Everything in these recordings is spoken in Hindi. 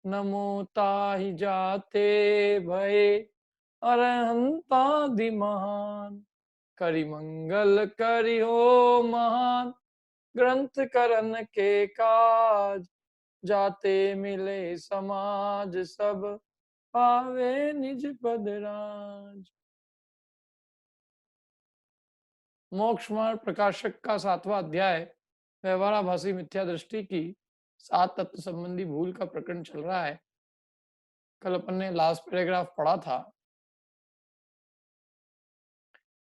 नमो ताहि जाते भये अरहंतादि महान। करि मंगल करि हो महान, ग्रंथ करन के काज। जाते मिले समाज सब, पावे निज पद राज। मोक्ष मार्ग प्रकाशक का 7वां अध्याय व्यवहाराभासी मिथ्या दृष्टि की 7 तत्व संबंधी भूल का प्रकरण चल रहा है। कल अपन ने लास्ट पैराग्राफ पढ़ा था।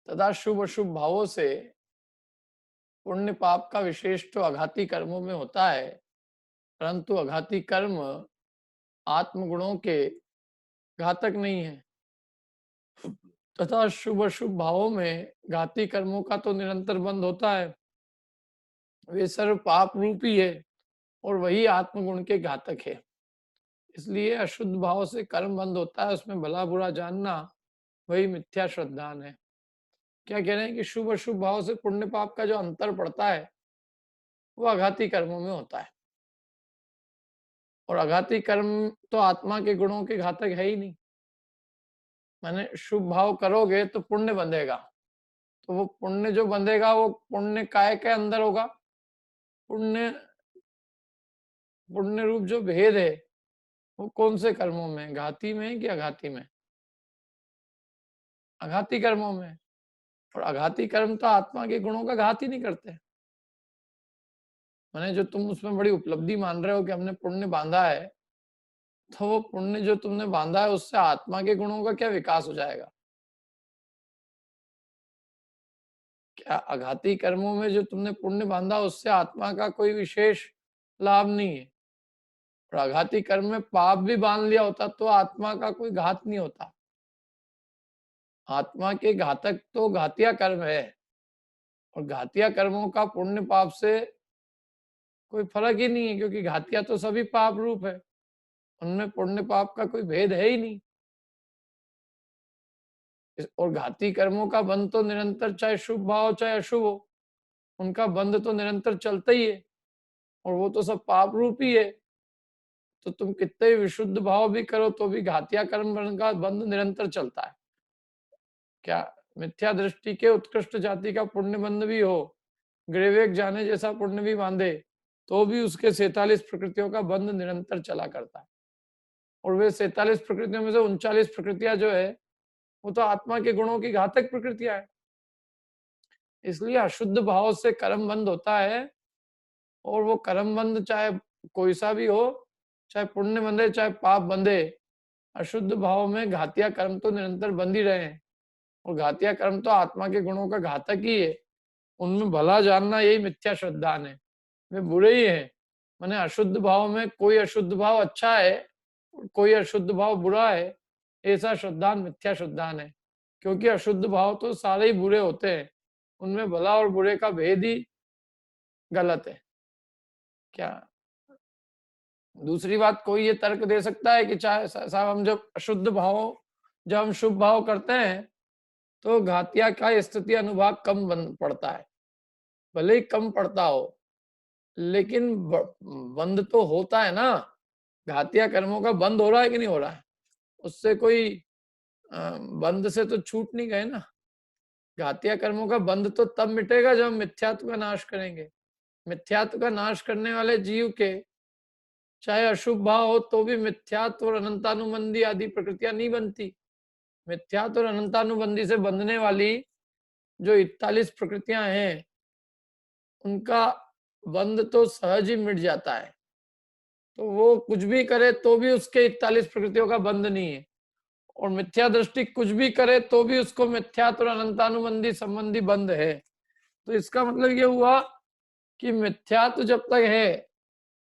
तथा शुभ अशुभ भावों से पुण्य पाप का विशेष तो आघाती कर्मों में होता है, परंतु आघाती कर्म आत्मगुणों के घातक नहीं है। तथा शुभ अशुभ भावों में घाती कर्मों का तो निरंतर बंध होता है, वे सर्व पाप रूपी है और वही आत्मगुण के घातक है। इसलिए अशुद्ध भाव से कर्म बंद होता है, उसमें भला बुरा जानना वही मिथ्या श्रद्धान है। क्या कह रहे हैं कि शुभ अशुभ भाव से पुण्य पाप का जो अंतर पड़ता है वो आघाती कर्मों में होता है, और आघाती कर्म तो आत्मा के गुणों के घातक है ही नहीं। माने शुभ भाव करोगे तो पुण्य बंधेगा, तो वो पुण्य जो बंधेगा वो पुण्य काय के अंदर होगा। पुण्य पुण्य रूप जो भेद है वो कौन से कर्मों में, घाती में कि आघाती में? आघाती कर्मों में। और आघाती कर्म तो आत्मा के गुणों का घात ही नहीं करते। माने जो तुम उसमें बड़ी उपलब्धि मान रहे हो कि हमने पुण्य बांधा है, तो वो पुण्य जो तुमने बांधा है उससे आत्मा के गुणों का क्या विकास हो जाएगा? क्या आघाती कर्मों में जो तुमने पुण्य बांधा उससे आत्मा का कोई विशेष लाभ नहीं है। और आघाती कर्म में पाप भी बांध लिया होता तो आत्मा का कोई घात नहीं होता। आत्मा के घातक तो घातिया कर्म है, और घातिया कर्मों का पुण्य पाप से कोई फर्क ही नहीं है, क्योंकि घातिया तो सभी पाप रूप है, उनमें पुण्य पाप का कोई भेद है ही नहीं। और घाती कर्मों का बंध तो निरंतर, चाहे शुभ भाव चाहे अशुभ हो, उनका बंध तो निरंतर चलता ही है, और वो तो सब पाप रूप ही है। तो तुम कितने विशुद्ध भाव भी करो तो भी घातिया कर्म का बंध निरंतर चलता है। क्या मिथ्या दृष्टि के उत्कृष्ट जाति का पुण्य बंध भी हो, ग्रेवेक जाने जैसा पुण्य भी बांधे, तो भी उसके 47 प्रकृतियों का बंध निरंतर चला करता है। और वे 47 प्रकृतियों में से 39 प्रकृतियां जो है वो तो आत्मा के गुणों की घातक प्रकृतियां है। इसलिए अशुद्ध भाव से कर्म बंध होता है, और वो कर्म बंध चाहे कोई सा भी हो, चाहे पुण्य बंधे चाहे पाप बंधे, अशुद्ध भाव में घातिया कर्म तो निरंतर बंध ही रहे हैं। और घातिया कर्म तो आत्मा के गुणों का घातक ही है, उनमें भला जानना यही मिथ्या श्रद्धान है। वे बुरे ही है। माने अशुद्ध भाव में कोई अशुद्ध भाव अच्छा है, कोई अशुद्ध भाव बुरा है, ऐसा श्रद्धान मिथ्या श्रद्धान है। क्योंकि अशुद्ध भाव तो सारे ही बुरे होते हैं, उनमें भला और बुरे का भेद ही गलत है। क्या दूसरी बात कोई ये तर्क दे सकता है कि चाहे साहब हम जब हम शुभ भाव करते हैं तो घातिया का स्थिति अनुभाग कम पड़ता है। भले ही कम पड़ता हो, लेकिन बंद तो होता है ना। घातिया कर्मों का बंद हो रहा है कि नहीं हो रहा है? उससे कोई बंद से तो छूट नहीं गए ना। घातिया कर्मों का बंध तो तब मिटेगा जब हम मिथ्यात्व का नाश करेंगे। मिथ्यात्व का नाश करने वाले जीव के चाहे अशुभ भाव हो तो भी मिथ्यात्व और अनंतानुबंधी आदि प्रकृतियां नहीं बनती। मिथ्यात्व और अनंतानुबंधी से बंधने वाली जो 41 प्रकृतियां हैं उनका बंध तो सहज ही मिट जाता है। तो वो कुछ भी करे तो भी उसके 41 प्रकृतियों का बंध नहीं है, और मिथ्या दृष्टि कुछ भी करे तो भी उसको मिथ्यात्व और अनंतानुबंधी संबंधी बंध है। तो इसका मतलब ये हुआ कि मिथ्यात्व जब तक है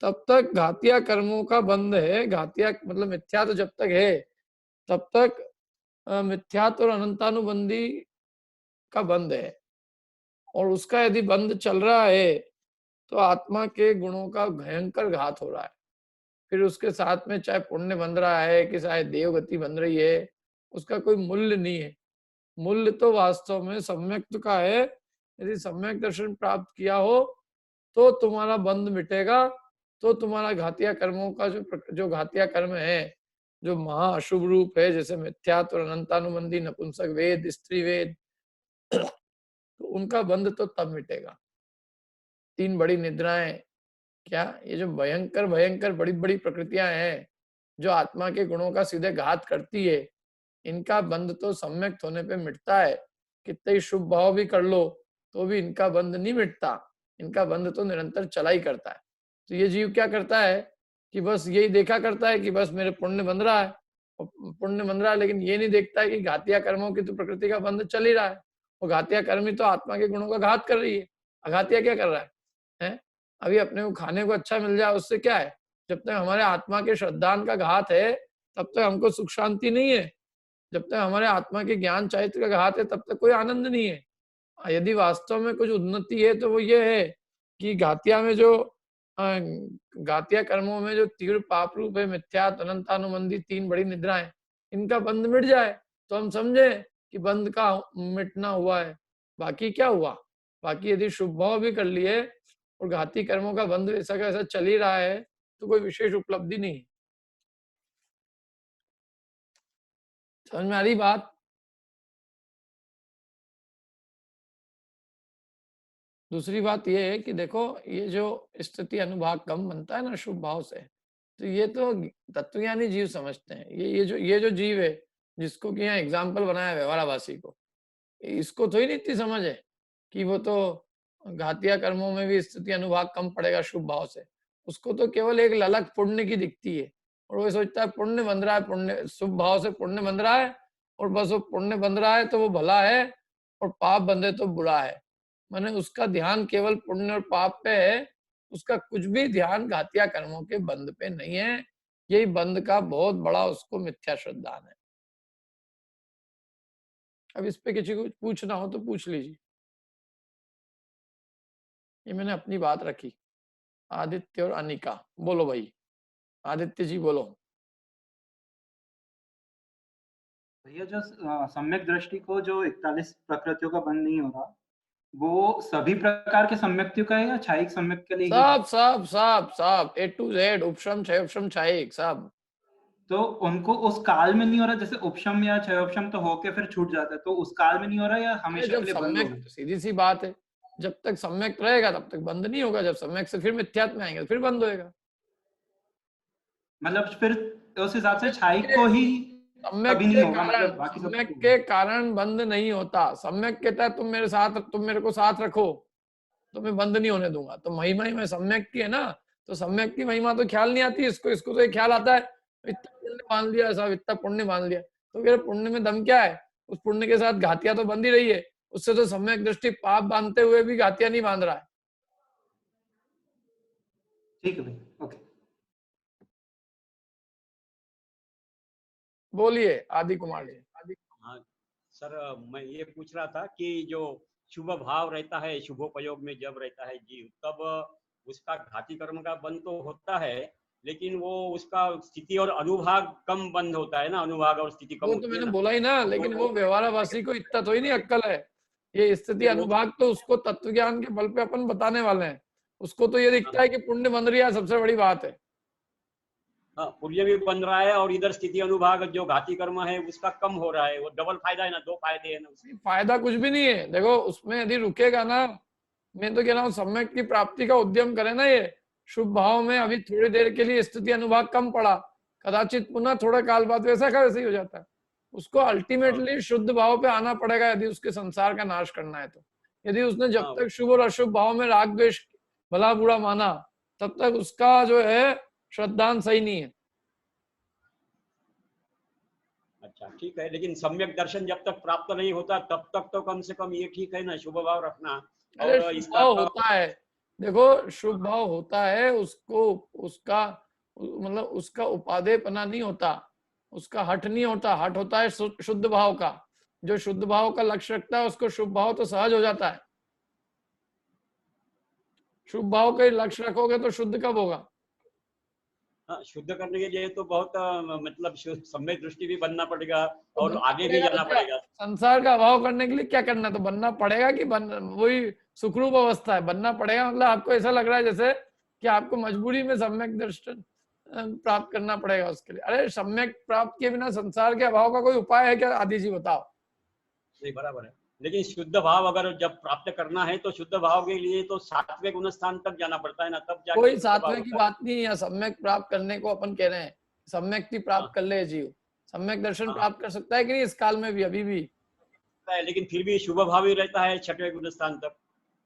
तब तक घातिया कर्मों का बंध है। घातिया मतलब मिथ्यात्व जब तक है तब तक मिथ्यात्व और अनंतानुबंधी का बंध है, और उसका यदि बंध चल रहा है तो आत्मा के गुणों का भयंकर घात हो रहा है। फिर उसके साथ में चाहे पुण्य बन रहा है कि चाहे देवगति बन रही है, उसका कोई मूल्य नहीं है। मूल्य तो वास्तव में सम्यक्त का है। यदि सम्यक दर्शन प्राप्त किया हो तो तुम्हारा बंध मिटेगा, तो तुम्हारा घातिया कर्मों का जो घातिया कर्म है, जो महा अशुभ रूप है, जैसे मिथ्यात्व, अनंतानुबंधी, नपुंसक वेद, स्त्री वेद, तो उनका बंध तो तब मिटेगा। 3 बड़ी निद्राएं, क्या ये जो भयंकर भयंकर बड़ी बड़ी प्रकृतियां हैं, जो आत्मा के गुणों का सीधे घात करती है, इनका बंध तो सम्यक होने पे मिटता है। कितने ही शुभ भाव भी कर लो तो भी इनका बंध नहीं मिटता, इनका बंध तो निरंतर चला ही करता है। तो ये जीव क्या करता है कि बस यही देखा करता है कि बस मेरे पुण्य बंध रहा है, और पुण्य बंध रहा है, लेकिन ये नहीं देखता है कि घातिया कर्मों की तो प्रकृति का बंध चल ही रहा है। वो घातिया कर्मी तो आत्मा के गुणों का घात कर रही है। अघातिया क्या कर रहा है? अभी अपने को खाने को अच्छा मिल जाए उससे क्या है? जब तक हमारे आत्मा के श्रद्धान का घात है तब तक हमको सुख शांति नहीं है। जब तक हमारे आत्मा के ज्ञान चैत्र का घात है तब तक कोई आनंद नहीं है। यदि वास्तव में कुछ उन्नति है तो वो ये है कि घातिया में जो घातिया कर्मों में जो तीव्र पाप रूप है, मिथ्या, अनंतानुबंधी 3 बड़ी निद्राएं, इनका बंध मिट जाए तो हम समझे कि बंध का मिटना हुआ है। बाकी क्या हुआ? बाकी यदि शुभ भाव भी कर लिए और घाती कर्मों का बंध ऐसा का ऐसा चल ही रहा है तो कोई विशेष उपलब्धि नहीं। समझ में आ रही बात? दूसरी बात ये है कि देखो, ये जो स्थिति अनुभाग कम बनता है ना शुभ भाव से, तो ये तो तत्वज्ञानी जीव समझते हैं। ये जो जीव है जिसको कि यहाँ एग्जाम्पल बनाया व्यवहाराभासी को, इसको तो ही नहीं इतनी समझ है कि वो तो घातिया कर्मों में भी स्थिति अनुभाग कम पड़ेगा शुभ भाव से। उसको तो केवल एक ललक पुण्य की दिखती है और वो सोचता है पुण्य बन रहा है, पुण्य शुभ भाव से पुण्य बन रहा है, और बस वो पुण्य बन रहा है तो वो भला है और पाप बंधे तो बुरा है। माने उसका ध्यान केवल पुण्य और पाप पे है, उसका कुछ भी ध्यान घातिया कर्मों के बंध पे नहीं है। यही बंध का बहुत बड़ा उसको मिथ्या श्रद्धान है। अब इस पे किसी को पूछना हो तो पूछ लीजिए। ये मैंने अपनी बात रखी। आदित्य और अनिका, बोलो भाई। आदित्य जी बोलो। भैया जो सम्यक दृष्टि को जो 41 प्रकृतियों का बंध नहीं हो रहा, वो सभी प्रकार के सम्यक्तियों का है या क्षयिक सम्यक के लिए ही है? सब A to Z, उपशम क्षय उपशम क्षयिक सब। तो उनको उस काल में नहीं हो रहा, जैसे उपशम या क्षयोपशम तो होके फिर छूट जाता है, तो उस काल में नहीं हो रहा या अरे हमेशा जब के लिए बंद हो सम्यक, गया? सीधी सी बात है, जब तक सम्यक रहेगा तब तक बंद नहीं होगा। जब सम्यक से फिर मिथ्यात्व में आएंगे तो फिर बंद होएगा। मतलब फिर उस हिसाब से सम्यक क्षयिक के को ही सम्यक कभी नहीं के होगा, कारण मतलब बाकी सब सम्यक होगा। के कारण बंद नहीं होता। सम्यक कहता है तुम मेरे को साथ रखो तो मैं बंद नहीं होने दूंगा। तो महिमा ही में सम्यक की है ना, तो सम्यक की महिमा तो ख्याल नहीं आती इसको। इसको तो एक ख्याल आता है इतना पुण्य बांध लिया साहब, इतना पुण्य बांध लिया, तो फिर पुण्य में दम क्या है? उस पुण्य के साथ घातिया तो बंद ही रही है। उससे तो सम्यक दृष्टि पाप बांधते हुए भी घातिया नहीं बांध रहा है। ठीक है भैया, ओके। बोलिए आदि कुमार जी। हाँ सर, मैं ये पूछ रहा था कि जो शुभ भाव रहता है, शुभोपयोग में जब रहता है जीव, तब उसका घाती कर्म का बंध तो होता है, लेकिन वो उसका स्थिति और अनुभाग कम बंद होता है ना, अनुभाग और स्थिति कम वो तो होती है मैंने ना। बोला ही ना, तो लेकिन वो व्यवहाराभासी को इतना तो ही नहीं अक्कल है। ये स्थिति फिर वो अनुभाग तो उसको तत्व ज्ञान के बल पे अपन बताने वाले हैं। उसको तो ये दिखता है कि पुण्य बन रही है, सबसे बड़ी बात है। हाँ, पुण्य भी बन रहा है और इधर स्थिति अनुभाग जो घाती कर्म है उसका कम हो रहा है। वो डबल फायदा है ना, 2 फायदे है ना उसमें। फायदा कुछ भी नहीं है। देखो उसमें यदि रुकेगा ना, मैं तो कह रहा हूँ सम्यक की प्राप्ति का उद्यम करे ना ये शुभ भाव में, अभी थोड़ी देर के लिए स्थिति अनुभाग कम पड़ा, कदाचित पुनः थोड़ा काल बाद वैसा का वैसे ही हो जाता है। उसको हाँ अल्टीमेटली शुद्ध भाव पे आना पड़ेगा यदि उसके संसार का नाश करना है तो। यदि उसने जब हाँ। तक शुभ और अशुभ भाव में राग द्वेष भला बुरा माना, तब तक उसका जो है श्रद्धांत सही नहीं है। अच्छा ठीक है, लेकिन सम्यक दर्शन जब तक प्राप्त नहीं होता तब तक तो कम से कम ये ठीक है ना, शुभ भाव रखना। अरे और शुभ इसका भाव होता है, देखो शुभ भाव होता है, उसको उसका मतलब उसका उपादेयपना नहीं होता, उसका हठ नहीं होता। हठ होता है शुद्ध भाव का। जो शुद्ध भाव का लक्ष्य रखता है उसको शुभ भाव तो सहज हो जाता है। शुभ भाव का लक्ष्य रखोगे तो शुद्ध कब होगा? शुद्ध करने के लिए तो बहुत मतलब सम्यक दृष्टि भी बनना पड़ेगा तो और बनना आगे भी पड़ेगा तो जाना क्या, पड़ेगा। संसार का अभाव करने के लिए क्या करना है? तो बनना पड़ेगा कि वही सुखरूप अवस्था है, बनना पड़ेगा। मतलब आपको ऐसा लग रहा है जैसे कि आपको मजबूरी में सम्यक दर्शन प्राप्त करना पड़ेगा उसके लिए? अरे सम्यक प्राप्त के बिना संसार के अभाव का कोई उपाय है क्या? आदि जी बताओ। नहीं, बराबर है। लेकिन शुद्ध भाव अगर जब प्राप्त करना है तो शुद्ध भाव के लिए तो सात्विक गुण स्थान तक जाना पड़ता है ना, तब जाके कोई शुद्ध भाव सात्विक की होता है। बात नहीं है, सम्यक प्राप्त करने को अपन कह रहे हैं। सम्यक की प्राप्त हाँ, कर ले जीव, सम्यक दर्शन हाँ, प्राप्त कर सकता है कि नहीं इस काल में भी, अभी भी? है, लेकिन फिर भी शुभ भाव ही रहता है छठवें गुण स्थान तक।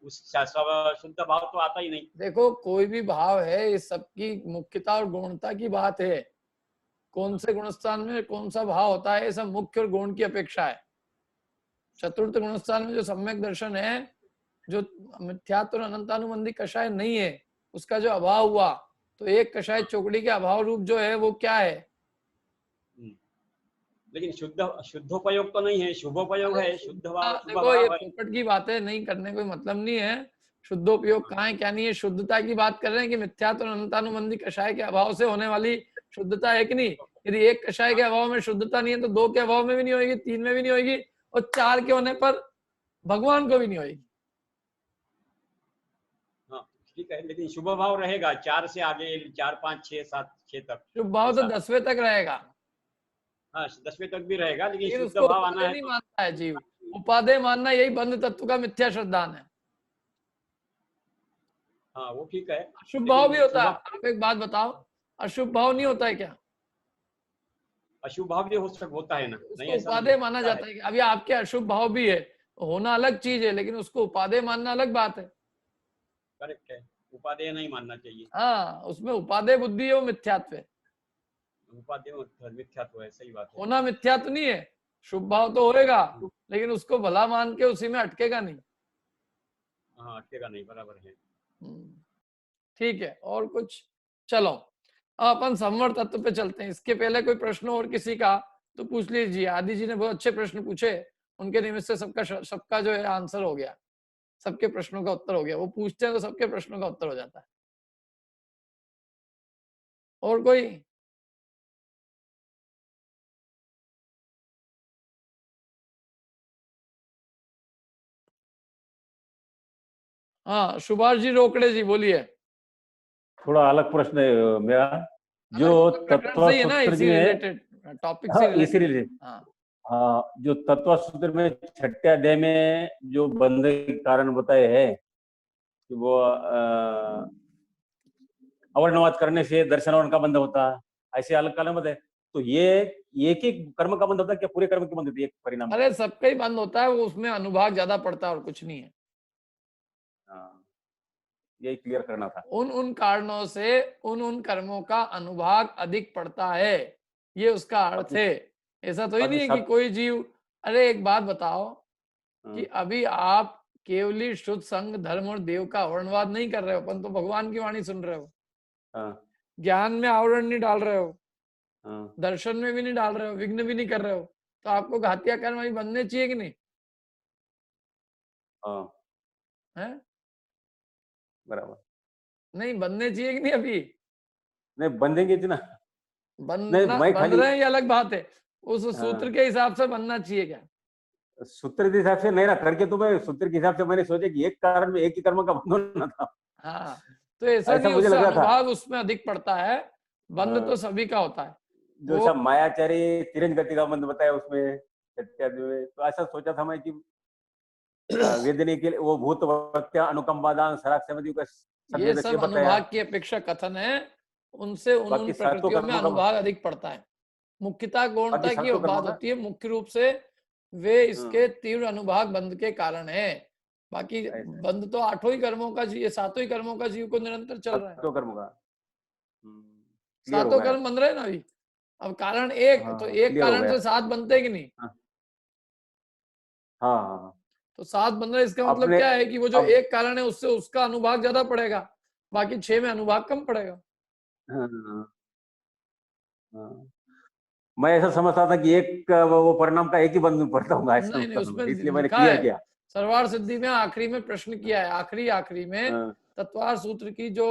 उस शुद्ध भाव तो आता ही नहीं। देखो कोई भी भाव है, इस सबकी मुख्यता और गौणता की बात है। कौन से गुणस्थान में कौन सा भाव होता है, ये सब मुख्य और गौण की अपेक्षा है। चतुर्थ गुणस्थान में जो सम्यक दर्शन है, जो मिथ्यात्व और अनंतानुबंधी कषाय नहीं है, उसका जो अभाव हुआ, तो एक कषाय चौकड़ी के अभाव रूप जो है वो क्या है? हम्म, लेकिन शुद्धोपयोग तो नहीं है, शुभोपयोग अरे है, शुद्ध भाव शुभ देखो ये भाव है। फोकट की बातें नहीं करने कोई मतलब नहीं है। शुद्धोपयोग कहाँ है क्या नहीं है, शुद्धता की बात कर रहे हैं कि मिथ्यात्व और अनंतानुबंधी कषाय के अभाव से होने वाली शुद्धता है कि नहीं? यदि एक कषाय के अभाव में शुद्धता नहीं है तो दो के अभाव में भी नहीं होगी, तीन में भी नहीं होगी, और चार के होने पर भगवान को भी नहीं होगी। हाँ, ठीक है, लेकिन शुभ भाव रहेगा 4 से आगे, 4, 5, 6, 7, 6 तक शुभ भाव तो ऐसा। 10वें तक रहेगा, हाँ, 10वें तक भी रहेगा, लेकिन लेकिन शुद्ध उसको भाव आना उपादेय है नहीं तो। मानता है जीव। उपादेय मानना यही बंध तत्व का मिथ्या श्रद्धान है। हाँ, वो ठीक है, अशुभ भाव भी लेकिन होता शुभ है, आप एक बात बताओ, अशुभ भाव नहीं होता है क्या? अशुभ भाव भी होता है ना, नहीं उसको ऐसा नहीं है, उपादेय माना होता है। जाता है कि अभी आपके अशुभ भाव भी है, होना अलग चीज है, लेकिन उसको उपादेय मानना अलग बात है। करेक्ट है, उपादेय नहीं मानना चाहिए। हाँ, उसमें उपादेय बुद्धि है, वो मिथ्यात्व है। उपादेय मिथ्यात्व है, सही बात है। होना मिथ्यात्व नहीं है, शुभ भाव तो होएगा, लेकिन उसको भला मान के उसी में अटकेगा नहीं। हाँ, अटकेगा नहीं, बराबर है। हम्म, ठीक है, और कुछ? चलो अब अपन संवर तत्व पे चलते हैं। इसके पहले कोई प्रश्न और किसी का तो पूछ लीजिए। आदि जी ने बहुत अच्छे प्रश्न पूछे, उनके निमित्त से सबका जो है आंसर हो गया, सबके प्रश्नों का उत्तर हो गया। वो पूछते हैं तो सबके प्रश्नों का उत्तर हो जाता है। और कोई? हाँ, सुभाष जी रोकड़े जी बोलिए। थोड़ा अलग प्रश्न है मेरा। जो अलग प्रकरण तत्व से ही है ना, सूत्र इसी में है, रिलेटेड, टॉपिक से हाँ रिलेटेड। इसीलिए, हाँ, हाँ जो तत्व सूत्र में छठे अध्याय में जो बंध के कारण बताए हैं कि वो अवर्णवाद करने से दर्शन वर्ण का बंध होता है, ऐसे अलग काल में बताए। तो ये एक ही कर्म का बंध होता है क्या पूरे कर्म के बंध होती है एक परिणाम? अरे सबका ही बंद होता है, वो उसमें अनुभाग ज्यादा पड़ता है और कुछ नहीं है। हाँ, यही क्लियर करना था। उन उन कारणों से उन कर्मों का अनुभाग अधिक पड़ता है, ये उसका अर्थ बाकी है। ऐसा तो ही बाकी नहीं है कि सब कोई जीव। अरे एक बात बताओ कि हाँ, अभी आप केवली शुद्ध संग धर्म और देव का वर्णवाद नहीं कर रहे हो, अपन तो भगवान की वाणी सुन रहे हो, हाँ, ज्ञान में आवरण नहीं डाल रहे हो, हाँ, दर्शन में भी नहीं डाल रहे हो, विघ्न भी नहीं कर रहे हो, तो आपको घातिया कर्म अभी बनने चाहिए कि नहीं? हाँ, है? बराबर। नहीं बनने चाहिए कि नहीं अभी? नहीं बंधेंगे ना। नहीं बनना मैं बन खाली रहे हैं ये अलग बात है, उस सूत्र हाँ, के हिसाब से बनना चाहिए क्या? सूत्र के हिसाब से नहीं ना करके, तो मैं सूत्र के हिसाब से मैंने सोचा कि एक कारण में एक ही कर्म का बंध होना था। हाँ, तो ऐसा ऐसा नहीं, मुझे उससे लग रहा था। अनुभाग उसमें अधिक पड़ता है, बंद तो हाँ, सभी का होता है जो वो। सब मायाचारी तिरंज गति का बंध बताया उसमें इत्यादि में, तो ऐसा सोचा था मैं कि वेदनी के लिए वो भूत वक्त्या अनुकंपादान सराक समिति का ये सदवेद के सब बताया। अनुभाग की अपेक्षा कथन है, उनसे उन बाकी सातों प्रकृतियों में कर्मों का अनुभाग अधिक पड़ता है। मुख्यता बाकी गौणता की सातों कर्मों बात का होती है, मुख्य रूप से वे हाँ, इसके तीव्र अनुभाग बंध के कारण है। बाकी ऐसा बंध तो आठों ही कर्मों का जीव, सातों ही कर्मों का जीव को निरंतर चल रहा है। सातों कर्मों का क्लियर हो सातों गया। कर्म बन रहे हैं ना अभी। अब कारण एक, तो हाँ एक क्लियर हो कारण गया। से सात बनते हैं कि नहीं? हाँ, हाँ, हाँ, हाँ। तो सात बन रहे, इसका मतलब अपने क्या है कि वो जो अब एक कारण है उससे उसका अनुभाग ज्यादा पड़ेगा, बाकी छह में अनुभाग कम पड़ेगा। हाँ, हाँ, हाँ। मैं ऐसा समझता था कि एक वो परिणाम का एक ही बंधन पड़ता होगा, ऐसा नहीं नहीं, समझता था उसमें मैं, इसलिए मैंने लिखा क्लियर है, किया। सर्वार सिद्धि में आखिरी में प्रश्न किया है, आखिरी आखिरी में हाँ, तत्वार सूत्र की जो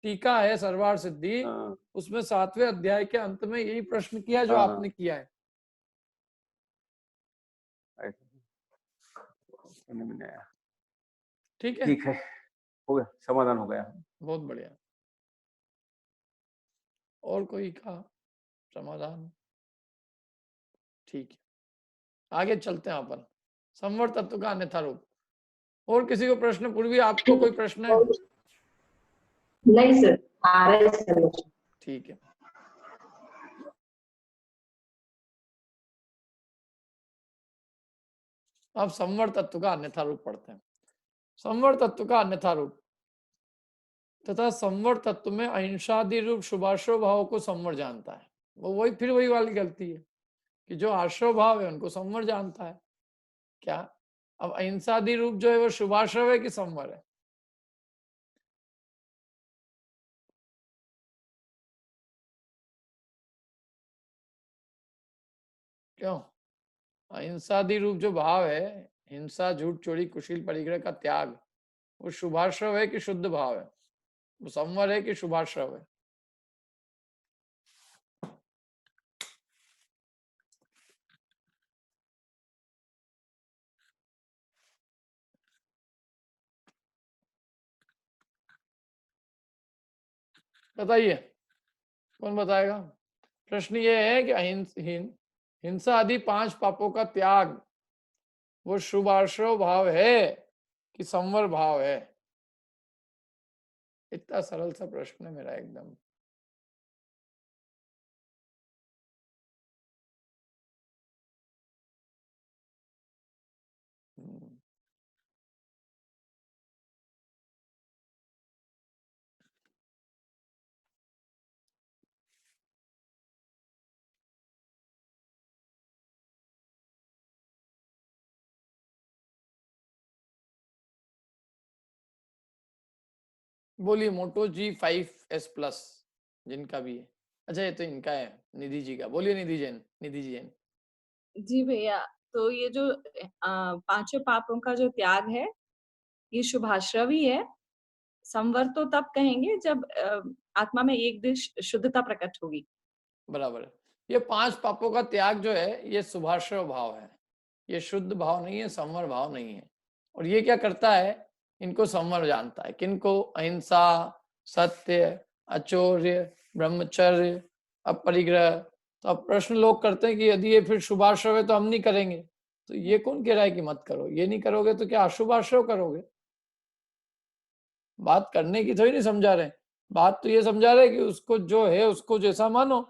टीका है सर्वार सिद्धि, हाँ, उसमें 7वें अध्याय के अंत में यही प्रश्न किया जो हाँ, आपने किया है। समझ में आया। ठीक है, ठीक है, हो गया, समाधान हो गया। बहुत बढ़िया। और कोई का समाधान? ठीक है, आगे चलते हैं अपन। संवर तत्व का अन्यथा रूप। और किसी को प्रश्न? पूर्वी आपको कोई प्रश्न है? नहीं सर, आ रहा है सर। ठीक है, अब संवर तत्व का अन्यथा रूप पढ़ते हैं। संवर तत्व का अन्यथा रूप तथा संवर तत्व में अहिंसादि रूप शुभाशुभ भाव को संवर जानता है। वो वही फिर वही वाली गलती है कि जो आश्रव भाव है उनको संवर जानता है। क्या अब अहिंसादि रूप जो है वो शुभाश्रव है कि संवर है? क्यों? अहिंसादि रूप जो भाव है, हिंसा, झूठ, चोरी, कुशील, परिग्रह का त्याग, वो शुभाश्रव है कि शुद्ध भाव है? वो संवर है कि शुभाश्रव है? बताइए, कौन बताएगा? प्रश्न ये है कि हिंसा आदि 5 पापों का त्याग वो शुभाश्रव भाव है कि संवर भाव है? इतना सरल सा प्रश्न है मेरा एकदम। बोलिए, मोटो G5S+ जिनका भी है। अच्छा, ये तो इनका है, निधि जी का। बोलिए निधि जी जैन। जी भैया, तो ये जो पांचों पापों का जो त्याग है, ये शुभाश्रवी है। संवर तो तब कहेंगे जब आत्मा में एक दिन शुद्धता प्रकट होगी। बराबर है। ये 5 पापों का त्याग जो है ये शुभाश्रव भाव है, ये शुद्ध भाव नहीं है, संवर भाव नहीं है। और ये क्या करता है? इनको संवर जानता है। किनको? अहिंसा, सत्य, अचौर्य, ब्रह्मचर्य, अपरिग्रह। तो अब प्रश्न लोग करते हैं कि यदि ये फिर शुभाश्रव है तो हम नहीं करेंगे। तो ये कौन कह रहा है कि मत करो? ये नहीं करोगे तो क्या अशुभाश्रव करोगे? बात करने की थोड़ी नहीं समझा रहे। बात तो ये समझा रहे कि उसको जो है उसको जैसा मानो।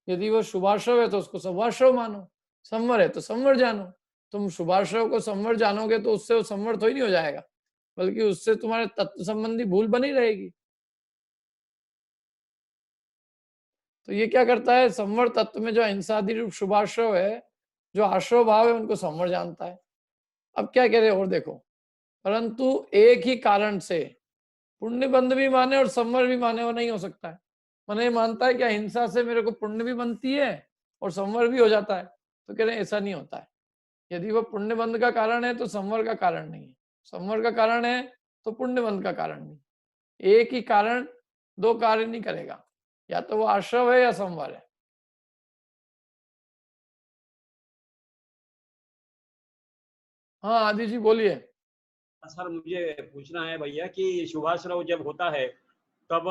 यदि वो शुभाश्रव है तो उसको शुभाश्रव मानो, संवर है तो संवर जानो। तुम शुभाश्रव को संवर जानोगे तो उससे वो संवर थोड़ी नहीं हो जाएगा, बल्कि उससे तुम्हारे तत्व संबंधी भूल बनी रहेगी। तो ये क्या करता है? संवर तत्व में जो अहिंसादि रूप शुभाश्रव है, जो आश्रव भाव है, उनको संवर जानता है। अब क्या कह रहे और देखो, परंतु एक ही कारण से पुण्य बंध भी माने और संवर भी माने, वो नहीं हो सकता है। मैंने मानता है कि अहिंसा से मेरे को पुण्य भी बनती है और संवर भी हो जाता है। तो कह रहे हैं ऐसा नहीं होता है। यदि वो पुण्य बंध का कारण है तो संवर का कारण नहीं है, संवर का कारण है तो पुण्य बंध का कारण नहीं। एक ही कारण दो कार्य नहीं करेगा, या तो वो आश्रव है या संवर है। हाँ आदि जी बोलिए। सर मुझे पूछना है भैया कि शुभाश्रव जब होता है तब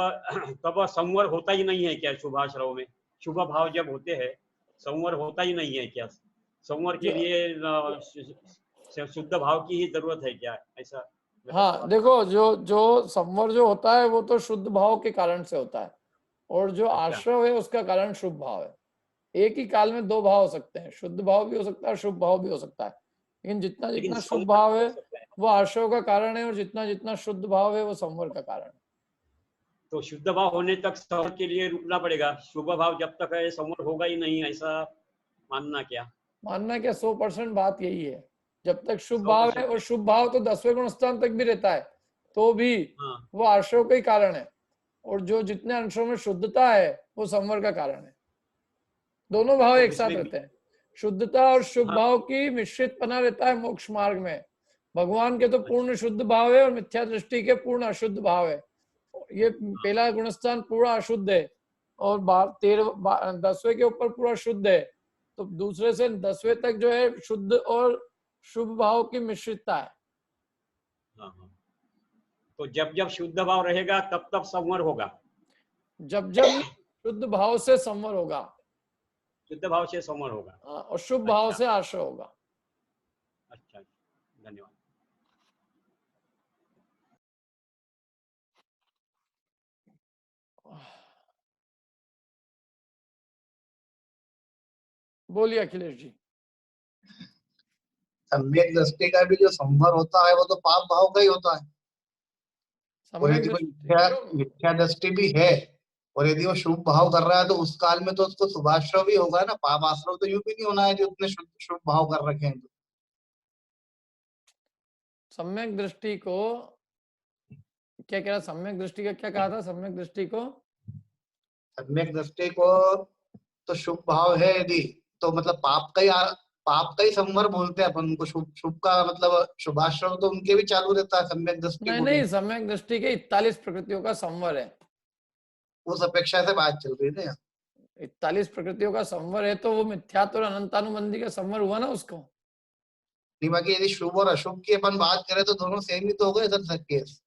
तब संवर होता ही नहीं है क्या? शुभाश्रव में शुभ भाव जब होते हैं संवर होता ही नहीं है क्या? संवर के लिए शुद्ध भाव की ही जरूरत है क्या? ऐसा? हाँ देखो, जो संवर जो होता है वो तो शुद्ध भाव के कारण से होता है, और जो आश्रव है उसका कारण शुभ भाव है। एक ही काल में दो भाव हो सकते हैं, शुद्ध भाव भी हो सकता है, शुभ भाव भी हो सकता है। लेकिन जितना जितना शुभ भाव है वो आश्रव का कारण है, और जितना जितना शुद्ध भाव है वो संवर का कारण है। तो शुद्ध भाव होने तक संवर के लिए रुकना पड़ेगा। शुभ भाव जब तक है संवर होगा ही नहीं, ऐसा मानना क्या? मानना क्या? 100% बात यही है। जब तक शुभ भाव है, और शुभ भाव तो 10वें गुण स्थान तक भी रहता है तो भी वो आश्रव का ही कारण है, और जो जितने अंशों में शुद्धता है वो संवर का कारण है। दोनों भाव एक साथ रहते हैं। शुद्धता और शुभ भाव की मिश्रित पना रहता है मोक्ष मार्ग में। भगवान के तो पूर्ण शुद्ध भाव है और मिथ्या दृष्टि के पूर्ण अशुद्ध भाव है। ये पहला गुणस्थान पूरा अशुद्ध है और 10वें के ऊपर पूरा शुद्ध है, तो दूसरे से 10वें तक जो है शुद्ध और शुभ भाव की मिश्रितता है। तो जब जब शुद्ध भाव रहेगा तब तब संवर होगा। जब जब शुद्ध भाव से संवर होगा। शुद्ध भाव से संवर होगा। हाँ, और शुभ भाव अच्छा। से आश्रय होगा। अच्छा, धन्यवाद। बोलिए अखिलेश जी। सम्यक दृष्टि का भी जो संवर होता है वो तो पाप भाव का ही होता है। और सम्यक यदि कोई दृष्टि मिथ्या दृष्टि भी है और यदि वो शुभ भाव कर रहा है तो उस काल में तो उसको शुभाश्रव भी होगा ना। पाप आश्रव तो यूं भी नहीं होना है जो उतने शुभ भाव कर रखे हैं। सम्यक दृष्टि को क्या कह रहा, सम्यक दृष्टि का क्या कहा था? सम्यक दृष्टि को सम्यक दृष्टि को तो शुभ भाव है यदि तो मतलब पाप का ही संवर बोलते हैं अपन उनको। शुभ शुभ का मतलब शुभाश्रव तो उनके भी चालू रहता है सम्यक दृष्टि नहीं को नहीं, भी। सम्यक दृष्टि के 41 प्रकृतियों का संवर है। उस अपेक्षा से बात चल रही है ना। 41 प्रकृतियों का संवर है तो वो मिथ्यात्व और अनंतानुबंधी का संवर हुआ ना उसको। नहीं, बाकी यदि शुभ और अशुभ की अपन बात करें तो दोनों सेम ही तो हो गए सर केस।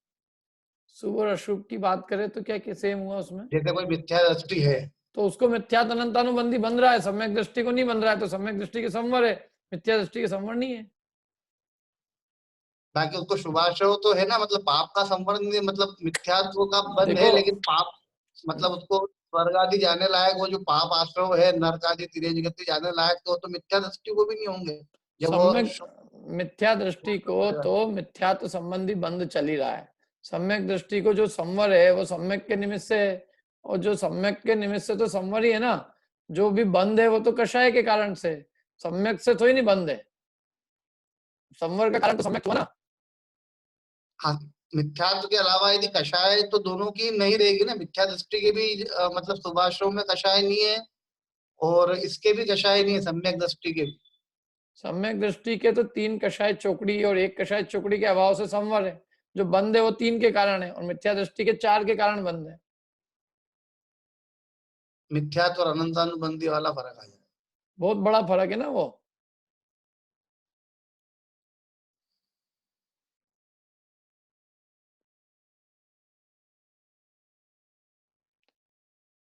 शुभ और अशुभ की बात करें तो क्या सेम हुआ उसमें? जैसे कोई मिथ्या दृष्टि है तो उसको मिथ्यात्व अनंतानुबंधी बन रहा है, सम्यक दृष्टि को नहीं बन रहा है, तो सम्यक दृष्टि के संवर है, मिथ्या दृष्टि के संवर नहीं है। बाकी उसको शुभाश्रव तो है ना, मतलब पाप का संवर नहीं है, मतलब मिथ्यात्व का बंध है देखो, लेकिन पाप मतलब उसको स्वर्ग आदि जाने लायक वो जो पाप आश्रव है नरक आदि तिर्यज गति जाने लायक तो वो तो मिथ्या दृष्टि को भी नहीं होंगे जब वो सम्यक मिथ्या दृष्टि को तो मिथ्यात्व संबंधी बंध चल ही रहा है। सम्यक दृष्टि को जो संवर है वो सम्यक के निमित्त से है, और जो सम्यक के निमित्त से तो संवर ही है ना। जो भी बंध है वो तो कषाय के कारण से, सम्यक से तो ही नहीं बंध है। संवर का कारण तो सम्यक हुआ ना। हाँ, मिथ्यात्व के अलावा यदि कषाय तो दोनों की नहीं रहेगी ना। मिथ्या दृष्टि के भी मतलब शुभाश्रव में कषाय नहीं है और इसके भी कषाय नहीं है, सम्यक दृष्टि के भी। सम्यक दृष्टि के तो 3 कषाय चौकड़ी और 1 कषाय चौकड़ी के अभाव से संवर है। जो बंद है वो 3 के कारण है और मिथ्या दृष्टि के 4 के कारण बंद है। मिथ्यात्व और अनंतानुबंधी वाला फर्क आ जाए। बहुत बड़ा फर्क है ना वो।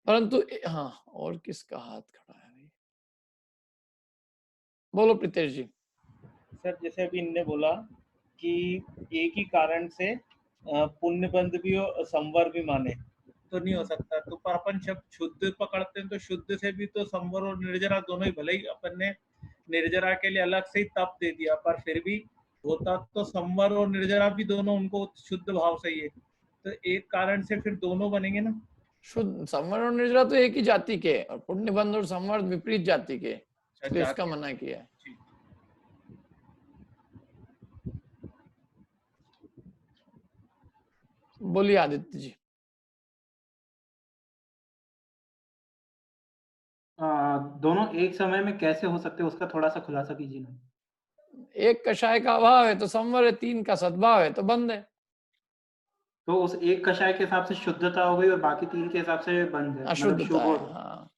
परंतु हाँ, और किसका हाथ खड़ा है भाई? बोलो प्रीतेश जी। सर जैसे अभी इनने बोला कि एक ही कारण से पुण्य बंध भी और संवर भी माने तो नहीं हो सकता। तो पर अपन शब्द शुद्ध पकड़ते हैं तो शुद्ध से भी तो संवर और निर्जरा दोनों ही, भले ही अपन ने निर्जरा के लिए अलग से ही तप दे दिया पर फिर भी होता तो संवर और निर्जरा भी दोनों उनको शुद्ध भाव से ही है। तो एक कारण से फिर दोनों बनेंगे ना। शुद्ध संवर और निर्जरा तो एक ही जाति के, और पुण्य बंध और संवर विपरीत जाति के, इसलिए इसका मना किया है। बोलिए आदित्य जी। दोनों एक समय में कैसे हो सकते हैं उसका थोड़ा सा खुलासा कीजिए ना। एक कषाय का अभाव है तो संवर है, 3 का सद्भाव है तो बंद है। तो उस एक कषाय के हिसाब से शुद्धता हो गई और बाकी 3 के हिसाब से बंद है, मतलब अशुद्धता शुभ है, और हाँ।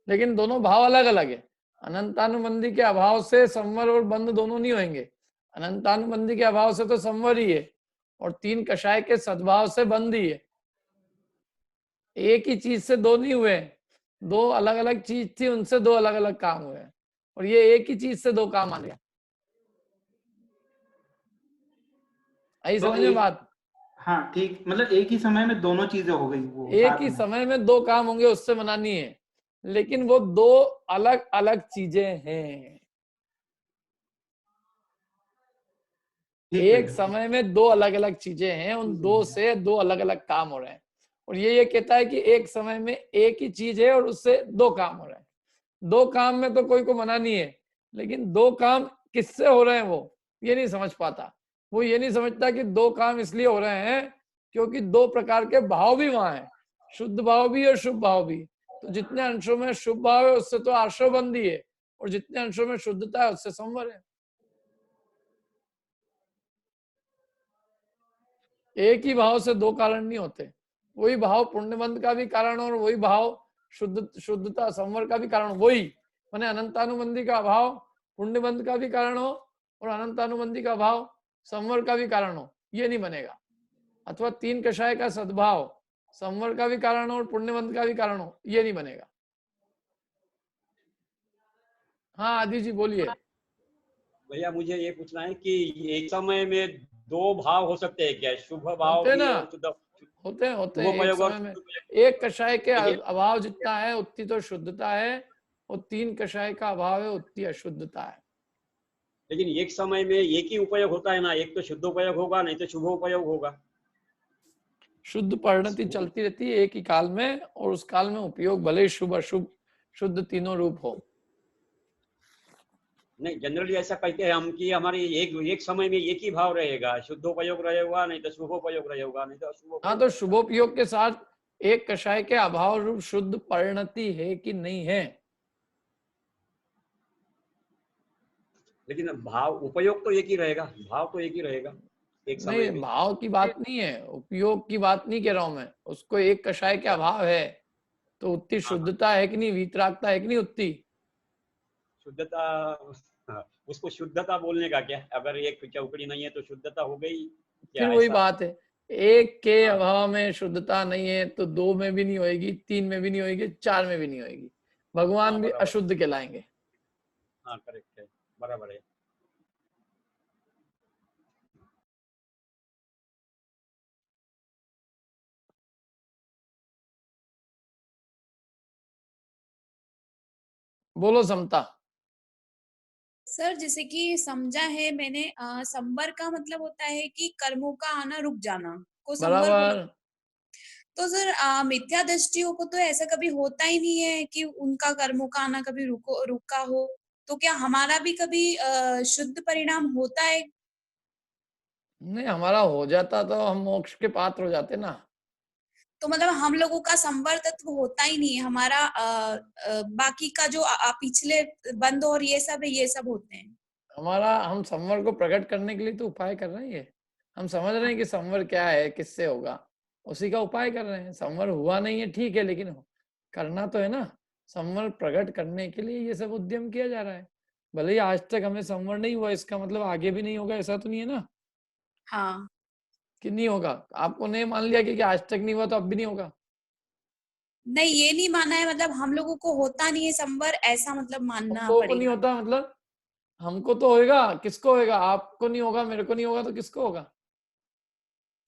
लेकिन दोनों भाव अलग अलग है। अनंतानुबंधी के अभाव से संवर और बंद दोनों नहीं होंगे। अनंतानुबंधी के अभाव से तो संवर ही है और 3 कषाय के सद्भाव से बंद ही है। एक ही चीज से दो नहीं हुए, दो अलग अलग चीज थी उनसे दो अलग अलग काम हुए, और ये एक ही चीज से दो काम आ गया। आई तो समझ में बात? हाँ ठीक, मतलब एक ही समय में दोनों चीजें हो गई वो एक साथ ही में। समय में दो काम होंगे उससे मना नहीं है, लेकिन वो दो अलग अलग चीजें हैं। ठीक एक है। समय में दो अलग अलग चीजें हैं, उन दो से दो अलग अलग काम हो रहे हैं। और ये कहता है कि एक समय में एक ही चीज है और उससे दो काम हो रहे हैं। दो काम में तो कोई को मना नहीं है, लेकिन दो काम किससे हो रहे हैं वो ये नहीं समझ पाता। वो ये नहीं समझता कि दो काम इसलिए हो रहे हैं क्योंकि दो प्रकार के भाव भी वहां हैं, शुद्ध भाव भी और शुभ भाव भी। तो जितने अंशों में शुभ भाव है उससे तो आश्रवबंधी है, और जितने अंशों में शुद्धता है उससे संवर है। एक ही भाव से दो कारण नहीं होते। वही भाव पुण्यबंध का भी कारण और वही भाव शुद्धता संवर का भी कारण वही, माने अनंतानुबंधी का अभाव पुण्यबंध का भी कारण हो और अनंतानुबंधी का अभाव संवर का भी कारण हो, ये नहीं बनेगा। अथवा 3 कषाय का सद्भाव संवर का भी कारण हो और पुण्यबंध का भी कारण हो, ये नहीं बनेगा। हाँ आदि जी बोलिए। भैया मुझे ये पूछना है कि एक समय में दो भाव हो सकते हैं क्या? शुभ भाव होते भी ना, और शुद्ध होते हैं एक शुभोपयोग और समय में। शुद्धोपयोग। एक कषाय के लेकिन अभाव जितना है उतनी तो शुद्धता है, और 3 कषाय का अभाव है उतनी अशुद्धता है। लेकिन एक समय में एक ही उपयोग होता है ना, एक तो शुद्धोपयोग होगा नहीं तो शुभोपयोग होगा। शुद्ध परिणति चलती रहती है एक ही काल में, और उस काल में उपयोग भले ही शुभ अशुभ शुद्ध तीनों रूप हो। नहीं, जनरली ऐसा कहते हैं हम कि हमारी एक समय में एक ही भाव रहेगा, शुद्धोपयोग रहेगा नहीं तो शुभोपयोग रहेगा नहीं तो हाँ, अशुभोपयोग तो रहेगा। शुभोपयोग के साथ एक कषाय के अभाव रूप शुद्ध परिणति है कि नहीं है? लेकिन भाव उपयोग तो एक ही रहेगा, भाव तो एक ही रहेगा एक समय नहीं, में। भाव की बात नहीं है, उपयोग की बात नहीं कह रहा हूं मैं। उसको एक कषाय के अभाव है तो उतनी शुद्धता है कि नहीं, वीतरागता है कि नहीं उतनी? शुद्धता, हाँ, उसको शुद्धता बोलने का क्या? अगर एक चौकड़ी नहीं है तो शुद्धता हो गई फिर क्या? वही ऐसा बात है, एक के हाँ, अभाव में शुद्धता नहीं है तो 2 में भी नहीं होएगी, 3 में भी नहीं होएगी, 4 में भी नहीं होएगी। भगवान हाँ भी बराबर, अशुद्ध कहलाएंगे। हाँ करेक्ट है, बराबर है। बोलो समता। सर जैसे कि समझा है मैंने, संवर का मतलब होता है कि कर्मों का आना रुक जाना को संवर बोला। बराबर। तो सर मिथ्या दृष्टियों को तो ऐसा कभी होता ही नहीं है कि उनका कर्मों का आना कभी रुका हो। तो क्या हमारा भी कभी शुद्ध परिणाम होता है? नहीं, हमारा हो जाता तो हम मोक्ष के पात्र हो जाते ना। तो मतलब हम लोगों का संवर तत्व होता ही नहीं है हमारा, बाकी का जो पिछले बंध और ये सब है, ये सब होते हैं। हमारा, हम संवर को प्रकट करने के लिए तो उपाय कर रहे हैं। ये हम समझ रहे हैं कि संवर क्या है, किससे होगा, उसी का उपाय कर रहे हैं। संवर हुआ नहीं है ठीक है, लेकिन करना तो है ना। संवर प्रकट करने के लिए ये सब उद्यम किया जा रहा है। भले ही आज तक हमें संवर नहीं हुआ, इसका मतलब आगे भी नहीं होगा, ऐसा तो नहीं है ना हाँ कि नहीं होगा। आपको नहीं मान लिया कि आज तक नहीं हुआ तो अब भी नहीं होगा? नहीं, ये नहीं माना है, मतलब हम लोगों को होता नहीं है संवर, ऐसा मतलब हम मानना लोगों को नहीं पड़ेगा। होता मतलब हमको तो होएगा, किसको होएगा? आपको नहीं होगा, मेरे को नहीं होगा, तो किसको होगा?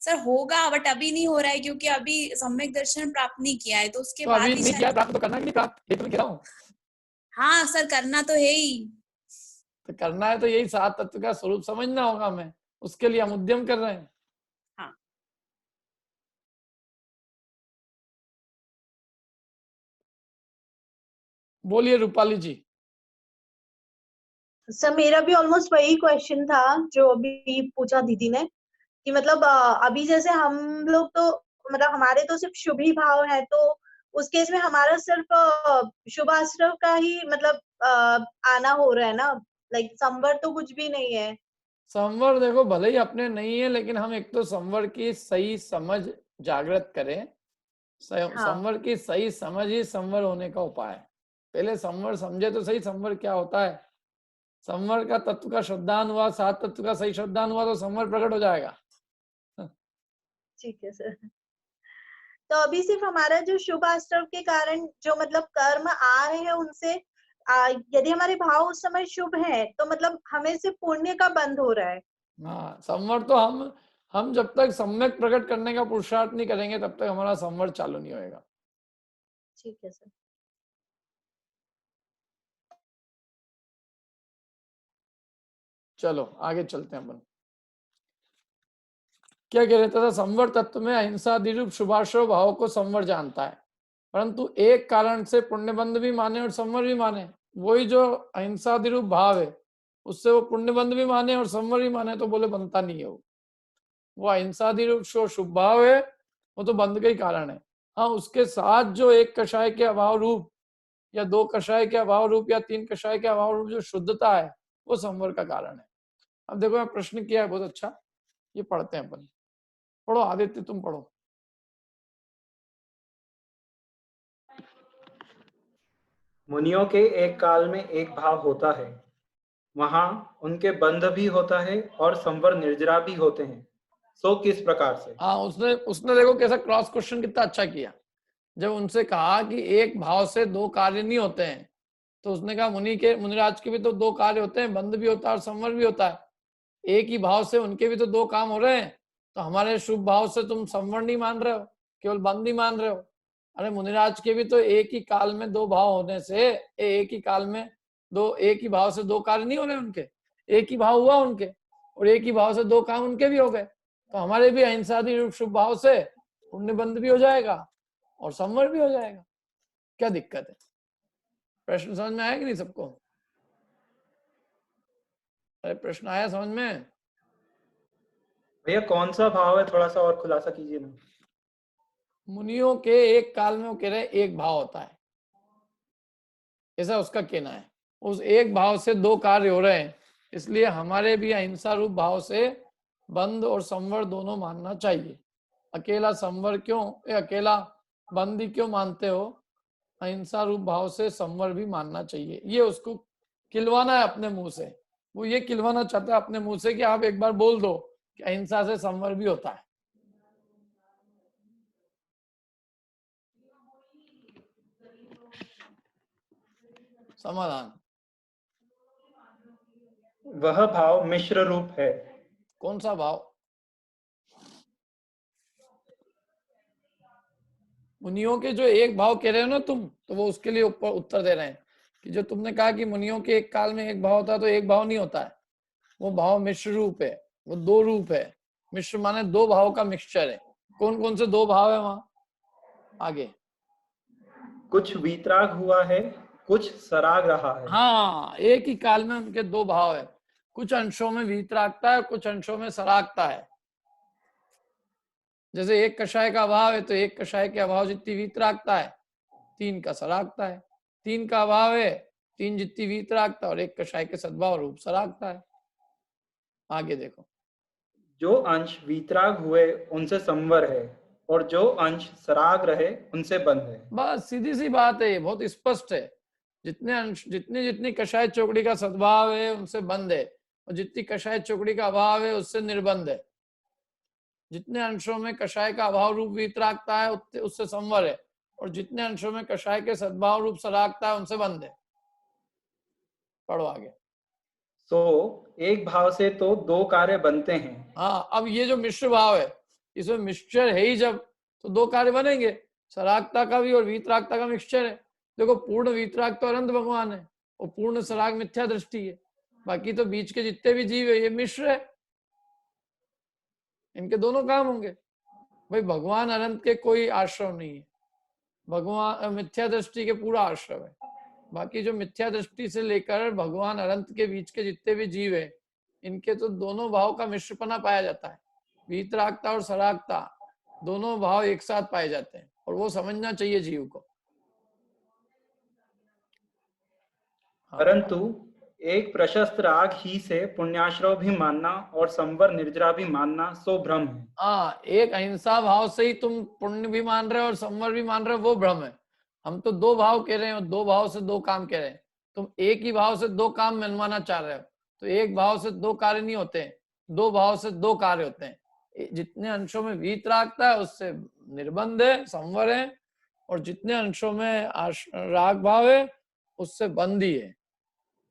सर होगा बट अभी नहीं हो रहा है क्योंकि अभी सम्यक दर्शन प्राप्त नहीं किया है, तो उसके तो बाद अभी ही नहीं किया, शायद। प्राप्त तो करना कि नहीं प्राप्त, ये तो मैं कह रहा हूँ। हाँ सर करना तो है ही। तो करना है तो यही 7 तत्व का स्वरूप समझना होगा हमें, उसके लिए हम उद्यम कर रहे हैं। हाँ बोलिए रूपाली जी। सर मेरा भी ऑलमोस्ट वही क्वेश्चन था जो अभी पूछा दीदी ने, कि मतलब अभी जैसे हम लोग तो मतलब हमारे तो सिर्फ शुभ ही भाव है, तो उस केस में हमारा सिर्फ शुभाश्रव का ही मतलब आना हो रहा है ना, लाइक संवर तो कुछ भी नहीं है। संवर देखो भले ही अपने नहीं है, लेकिन हम एक तो संवर की सही समझ जागृत करें। हाँ संवर की सही समझ ही संवर होने का उपाय है। पहले संवर समझे तो सही, संवर क्या होता है। संवर का तत्व का श्रद्धान हुआ, 7 तत्व का सही श्रद्धान हुआ तो संवर प्रकट हो जाएगा। ठीक है सर। तो अभी सिर्फ हमारा जो शुभ आश्रव के कारण जो मतलब कर्म आ रहे हैं उनसे यदि हमारे भाव उस समय शुभ है तो मतलब हमें सिर्फ पुण्य का बंध हो रहा है। हाँ, संवर तो हम जब तक सम्यक प्रकट करने का पुरुषार्थ नहीं करेंगे तब तक हमारा संवर चालू नहीं होएगा। ठीक है सर। चलो आगे चलते हैं अपन। क्या कह रहे थे? संवर तत्व में अहिंसा दिरूप शुभाश्रव भाव को संवर जानता है, परंतु एक कारण से पुण्यबंध भी माने और संवर भी माने। वही जो अहिंसा दिरूप भाव है उससे वो पुण्यबंध भी माने और संवर भी माने तो बोले बनता नहीं है। वो अहिंसा दिरूप शुभ भाव है, वो तो बंध का ही कारण है। हाँ, उसके साथ जो एक कषाय के अभाव रूप या 2 कषाय के अभाव रूप या 3 कषाय के अभाव रूप जो शुद्धता है वो संवर का कारण है। अब देखो मैं प्रश्न किया है बहुत अच्छा, ये पढ़ते हैं अपन। पढ़ो आदित्य, तुम पढ़ो। मुनियों के एक काल में एक भाव होता है, वहां उनके बंध भी होता है और संवर निर्जरा भी होते हैं। सो किस प्रकार से? हाँ, उसने उसने देखो कैसा क्रॉस क्वेश्चन कितना अच्छा किया। जब उनसे कहा कि एक भाव से दो कार्य नहीं होते हैं, तो उसने कहा मुनिराज के भी तो दो कार्य होते हैं, बंध भी होता है और संवर भी होता है। एक ही भाव से उनके भी तो दो काम हो रहे हैं, तो हमारे शुभ भाव से तुम संवर नहीं मान रहे हो, केवल बंध ही मान रहे हो। अरे मुनिराज के भी तो एक ही काल में दो भाव होने से, एक ही काल में एक ही भाव से दो कार्य नहीं हो रहे उनके, एक ही भाव हुआ उनके, और एक ही भाव से दो काम उनके भी हो गए। तो हमारे भी अहिंसादि रूप शुभ भाव से पुण्य बंध भी हो जाएगा और संवर भी हो जाएगा। क्या दिक्कत है? प्रश्न समझ में आया कि नहीं सबको? अरे प्रश्न आया समझ में? भैया कौन सा भाव है, थोड़ा सा और खुलासा कीजिए ना। मुनियों के एक काल में वो कह रहे एक भाव होता है, ऐसा उसका कहना है। उस एक भाव से दो कार्य हो रहे हैं, इसलिए हमारे भी अहिंसा रूप भाव से बंध और संवर दोनों मानना चाहिए। अकेला संवर क्यों, अकेला बंद ही क्यों मानते हो? अहिंसा रूप भाव से संवर भी मानना चाहिए। ये उसको खिलवाना है अपने मुंह से, वो ये खिलवाना चाहता है अपने मुंह से कि आप एक बार बोल दो कि अहिंसा से संवर भी होता है। समाधान, वह भाव मिश्र रूप है। कौन सा भाव? मुनियों के जो एक भाव कह रहे हो ना तुम, तो वो उसके लिए ऊपर उत्तर दे रहे हैं कि जो तुमने कहा कि मुनियों के एक काल में एक भाव होता है, तो एक भाव नहीं होता है, वो भाव मिश्र रूप है, वो दो रूप है। मिश्र माने दो भाव का मिक्सचर है। कौन कौन से दो भाव है वहां आगे? कुछ वीतराग हुआ है, कुछ सराग रहा है। हाँ, एक ही काल में उनके दो भाव है, कुछ अंशों में वीतरागता है, कुछ अंशों में सरागता है। जैसे एक कषाय का अभाव है, तो एक कषाय के अभाव जितनी वीतरागता है, तीन का सरागता है। तीन का अभाव है, तीन जितनी वीतरागता, और एक कषाय के सद्भाव रूप सरागता है। आगे देखो, जो अंश वीतराग हुए उनसे संवर है, और जो अंश सराग रहे उनसे बंध है। बस सीधी सी बात है, ये बहुत स्पष्ट है। जितने अंश, जितनी जितनी कषाय चौकड़ी का सद्भाव है उनसे बंध है, और जितनी कषाय चौकड़ी का अभाव है उससे निर्बंध है। जितने अंशों में कषाय का अभाव रूप वीतरागता है उससे संवर है, और जितने अंशों में कषाय के सद्भाव रूप सरागता है उनसे बंध है। पढ़ो आगे। तो एक भाव से तो दो कार्य बनते हैं। हाँ, अब ये जो मिश्र भाव है, इसमें मिक्सचर है ही जब, तो दो कार्य बनेंगे, सरागता का भी और वीतरागता का मिक्सचर है। देखो, पूर्ण वीतराग तो अनंत भगवान है, और पूर्ण सराग मिथ्या दृष्टि है। बाकी तो बीच के जितने भी जीव है ये मिश्र है, इनके दोनों काम होंगे। भाई भगवान अनंत के कोई आश्रम नहीं है, भगवान मिथ्या दृष्टि के पूरा आश्रम है। बाकी जो मिथ्या दृष्टि से लेकर भगवान अनंत के बीच के जितने भी जीव है, इनके तो दोनों भाव का मिश्रपना पाया जाता है। वीतरागता और सरागता दोनों भाव एक साथ पाए जाते हैं, और वो समझना चाहिए जीव को। परंतु एक प्रशस्त राग ही से पुण्याश्रव भी मानना और संवर निर्जरा भी मानना सो भ्रम है। हाँ, एक अहिंसा भाव से ही तुम पुण्य भी मान रहे हो और संवर भी मान रहे हो, वो भ्रम है। हम तो दो भाव कह रहे हैं, और दो भाव से दो काम कह रहे हैं। तुम एक ही भाव से दो काम मनवाना चाह रहे हो, तो एक भाव से दो कार्य नहीं होते हैं, दो भाव से दो कार्य होते हैं। जितने अंशों में वीतरागता है उससे निर्बंध है, संवर है, और जितने अंशों में राग भाव है उससे बंदी है।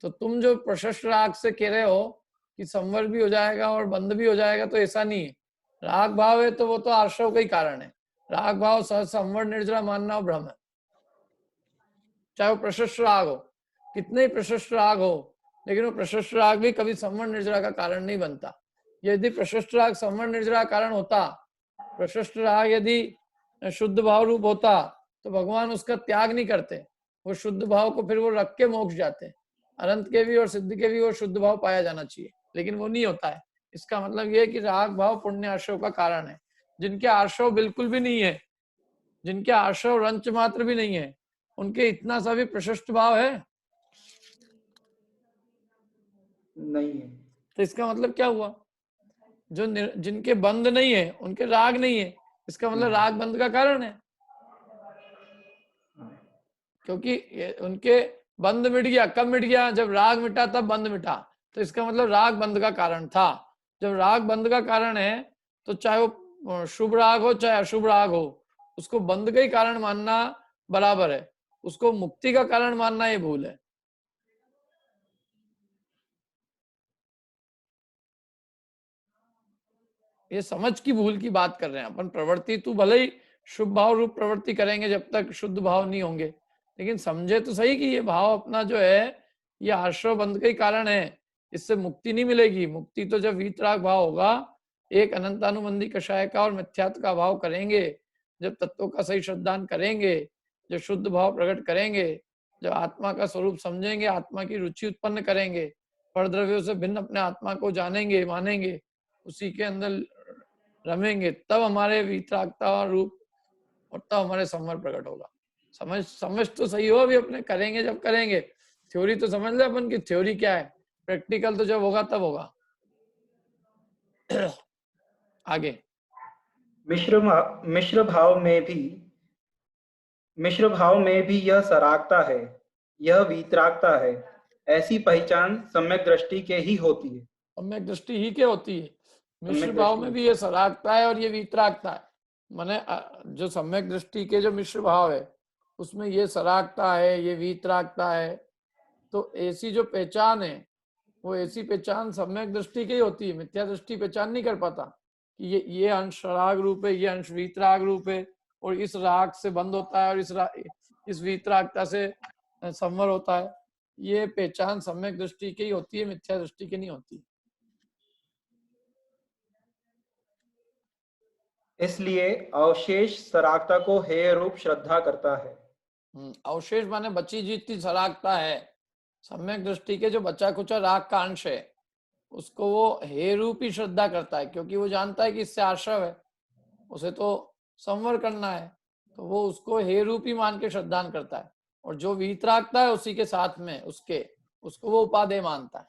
तो तुम जो प्रशस्त राग से कह रहे हो कि संवर भी हो जाएगा और बंद भी हो जाएगा, तो ऐसा नहीं है। राग भाव है तो वो तो आश्रव का ही कारण है। राग भाव सह संवर निर्जरा मानना भ्रम है। चाहे वो प्रशस्त राग हो, कितने ही प्रशस्त राग हो, लेकिन वो प्रशस्त राग भी कभी संवर निर्जरा का कारण नहीं बनता। यदि प्रशस्त राग संवर निर्जरा का कारण होता, प्रशस्त राग यदि शुद्ध भाव रूप होता, तो भगवान उसका त्याग नहीं करते, वो शुद्ध भाव को फिर वो रख के मोक्ष जाते। अनंत के भी और सिद्ध के भी वो शुद्ध भाव पाया जाना चाहिए, लेकिन वो नहीं होता है। इसका मतलब ये है कि राग भाव पुण्य आश्रव का कारण है। जिनके आश्रव बिल्कुल भी नहीं है, जिनके आश्रव रंच मात्र भी नहीं है, उनके इतना सा भी प्रशस्त भाव है नहीं है। तो इसका मतलब क्या हुआ? जो जिनके बंद नहीं है उनके राग नहीं है, इसका मतलब राग बंद का कारण है। क्योंकि उनके बंद मिट गया, कब मिट गया? जब राग मिटा तब बंद मिटा, तो इसका मतलब राग बंद का कारण था। जब राग बंद का कारण है तो चाहे वो शुभ राग हो चाहे अशुभ राग हो, उसको बंध का ही कारण मानना बराबर है, उसको मुक्ति का कारण मानना ये भूल है। ये समझ की भूल की बात कर रहे हैं अपन। प्रवृत्ति तू भले ही शुभ भाव रूप प्रवृत्ति करेंगे जब तक शुद्ध भाव नहीं होंगे, लेकिन समझे तो सही कि ये भाव अपना जो है ये आश्रय बंध का ही कारण है, इससे मुक्ति नहीं मिलेगी। मुक्ति तो जब वीतराग भाव होगा, एक अनंतानुबंधी कषाय का और मिथ्यात्व का भाव करेंगे, जब तत्वों का सही श्रद्धान करेंगे, जब शुद्ध भाव प्रकट करेंगे, जब आत्मा का स्वरूप समझेंगे, आत्मा की रुचि उत्पन्न करेंगे, परद्रव्यों से भिन्न अपने आत्मा को जानेंगे मानेंगे, उसी के अंदर रमेंगे, तब हमारे वीतरागता रूप और तब हमारे संवर प्रकट होगा। समझ तो सही हो अभी अपने, करेंगे जब करेंगे। थ्योरी तो समझ ले अपन की थ्योरी क्या है, प्रैक्टिकल तो जब होगा तब होगा। आगे मिश्र भाव में भी यह सरागता है, यह वीतरागता है, ऐसी पहचान सम्यक दृष्टि के ही होती है। सम्यक दृष्टि ही के होती है। मिश्र भाव में भी ये सरागता है और ये वीतरागता है। माने जो सम्यक दृष्टि के जो मिश्र भाव है उसमें ये सरागता है, ये वीतरागता है। तो ऐसी जो पहचान है वो ऐसी पहचान सम्यक दृष्टि की ही होती है। मिथ्या दृष्टि पहचान नहीं कर पाता कि ये अंश राग रूप है, ये अंश वीतराग रूप है, और इस राग से बंद होता है और इस वीतरागता से संवर होता है। ये पहचान सम्यक दृष्टि की ही होती है, मिथ्या दृष्टि की नहीं होती। इसलिए अवशेष सरागता को हेय रूप श्रद्धा करता है। अवशेष माने बची जीती सरागता है। सम्यक दृष्टि के जो बचा कुचा राग का अंश है उसको वो हे रूप ही श्रद्धा करता है, क्योंकि वो जानता है कि इससे आश्रव है, उसे तो संवर करना है, तो वो उसको हे रूप ही मान के श्रद्धान करता है। और जो वीतरागता है उसी के साथ में उसको वो उपादेय मानता है।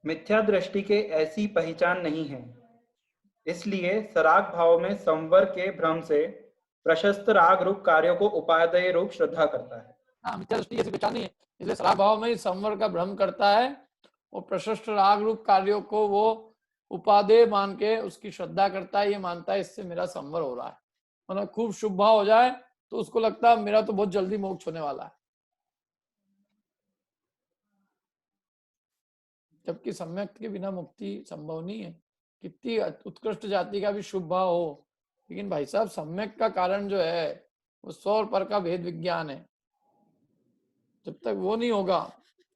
मिथ्या दृष्टि के ऐसी पहचान नहीं है, इसलिए सराग भाव में संवर के भ्रम से प्रशस्त राग रूप कार्यों को उपादेय रूप श्रद्धा करता है। हाँ, मिथ्या दृष्टि ऐसी पहचान नहीं है, इसलिए सराग भाव में संवर का भ्रम करता है और प्रशस्त राग रूप कार्यों को वो उपादेय मान के उसकी श्रद्धा करता है। ये मानता है इससे मेरा संवर हो रहा है। मतलब खूब शुभ भाव हो जाए तो उसको लगता है मेरा तो बहुत जल्दी मोक्ष होने वाला है, जबकि सम्यक के बिना मुक्ति संभव नहीं है। कितनी उत्कृष्ट जाति का भी शुभ भाव हो, लेकिन भाई साहब सम्यक का कारण जो है वो 100 और पर का भेद विज्ञान है। जब तक वो नहीं होगा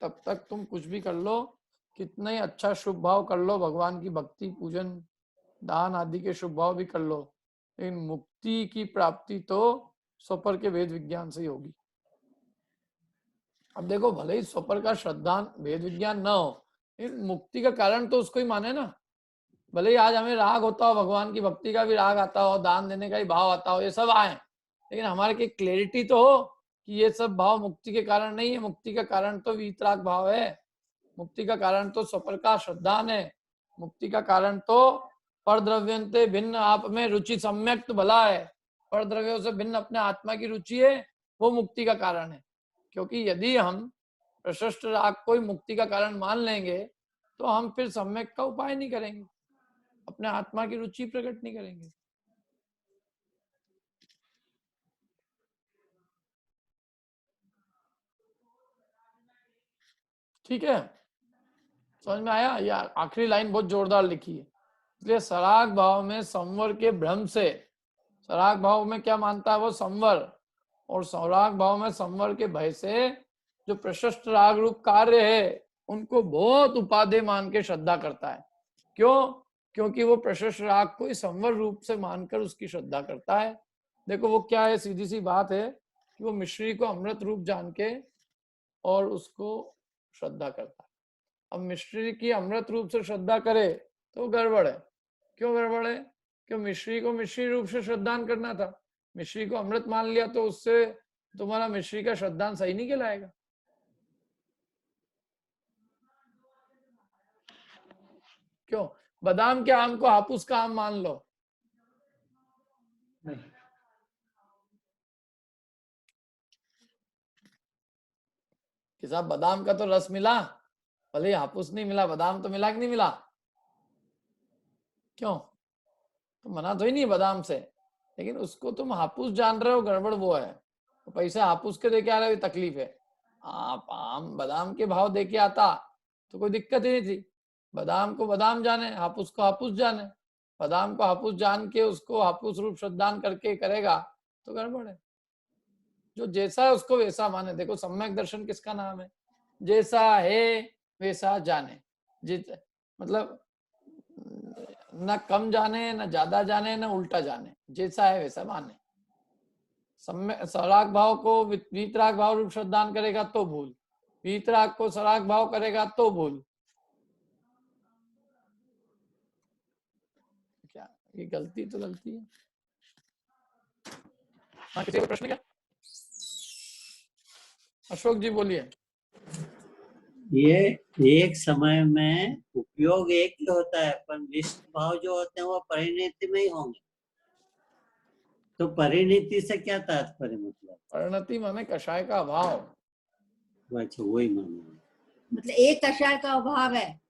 तब तक तुम कुछ भी कर लो, कितना ही अच्छा शुभ भाव कर लो, भगवान की भक्ति पूजन दान आदि के शुभ भाव भी कर लो, लेकिन मुक्ति की प्राप्ति तो 100 पर के भेद विज्ञान से ही होगी। अब देखो भले ही 100 पर का श्रद्धान भेद विज्ञान ना हो, मुक्ति का कारण तो उसको ही माने ना। भले ही आज हमें राग होता हो, भगवान की भक्ति का भी राग आता हो, दान देने का ही भाव आता हो, ये सब आए, लेकिन हमारे की क्लैरिटी तो हो कि ये सब भाव मुक्ति के कारण नहीं है। मुक्ति का कारण तो वीतराग भाव है, मुक्ति का कारण तो स्वप्रकाश श्रद्धान है, मुक्ति का कारण तो परद्रव्यंते भिन्न आप में रुचि सम्यक तो भला है, परद्रव्यों से भिन्न अपने आत्मा की रुचि है, वो मुक्ति का कारण है। क्योंकि यदि हम प्रशस्त राग को ही मुक्ति का कारण मान लेंगे तो हम फिर सम्यक का उपाय नहीं करेंगे, अपने आत्मा की रुचि प्रकट नहीं करेंगे। ठीक है, समझ में आया? या आखिरी लाइन बहुत जोरदार लिखी है। इसलिए सराग भाव में संवर के भ्रम से, सराग भाव में क्या मानता है वो संवर, और सौराग भाव में संवर के भय से जो प्रशस्त राग रूप कार्य है उनको बहुत उपादेय मान के श्रद्धा करता है। क्यों? क्योंकि वो प्रशस्त राग को ही संवर रूप से मानकर उसकी श्रद्धा करता है। देखो वो क्या है, सीधी सी बात है कि वो मिश्री को अमृत रूप जान के और उसको श्रद्धा करता है। अब मिश्री की अमृत रूप से श्रद्धा करे तो गड़बड़ है। क्यों गड़बड़ है? क्यों मिश्री को मिश्री रूप से श्रद्धान करना था, मिश्री को अमृत मान लिया तो उससे तुम्हारा मिश्री का श्रद्धान सही नहीं कहलाएगा। क्यों? बादाम के आम को हापुस का आम मान लो, कि साहब बादाम का तो रस मिला, भले हापुस नहीं मिला, बादाम तो मिला कि नहीं मिला? क्यों? तो मना तो ही नहीं बादाम से, लेकिन उसको तुम हापुस जान रहे हो, गड़बड़ वो है। तो पैसे हापुस के दे के आ रहे हो, तकलीफ है। आप आम बादाम के भाव दे के आता तो कोई दिक्कत ही नहीं थी। बादाम को बादाम जाने, हापुस को हापुस जाने। बादाम को हापुस जान के उसको हापुस रूप श्रद्धान करके करेगा तो गड़बड़ है। जो जैसा है उसको वैसा माने। देखो सम्यक दर्शन किसका नाम है? जैसा है वैसा जाने। मतलब न कम जाने, न ज्यादा जाने, न उल्टा जाने, जैसा है वैसा माने। सराग भाव को वीतराग भाव रूप श्रद्धान करेगा तो भूल, वीतराग को सराग भाव करेगा तो भूल। क्या ये गलती तो गलती है। हाँ, किसी को प्रश्न क्या? अशोक जी बोलिए। ये एक समय में उपयोग एक ही होता है, पर निष्ठ भाव जो होते हैं वो परिणति में ही होंगे। तो परिणति से क्या तात्पर्य? मतलब परिणति माने कषाय का अभाव। अच्छा, वही मानो। मतलब एक कषाय का अभाव है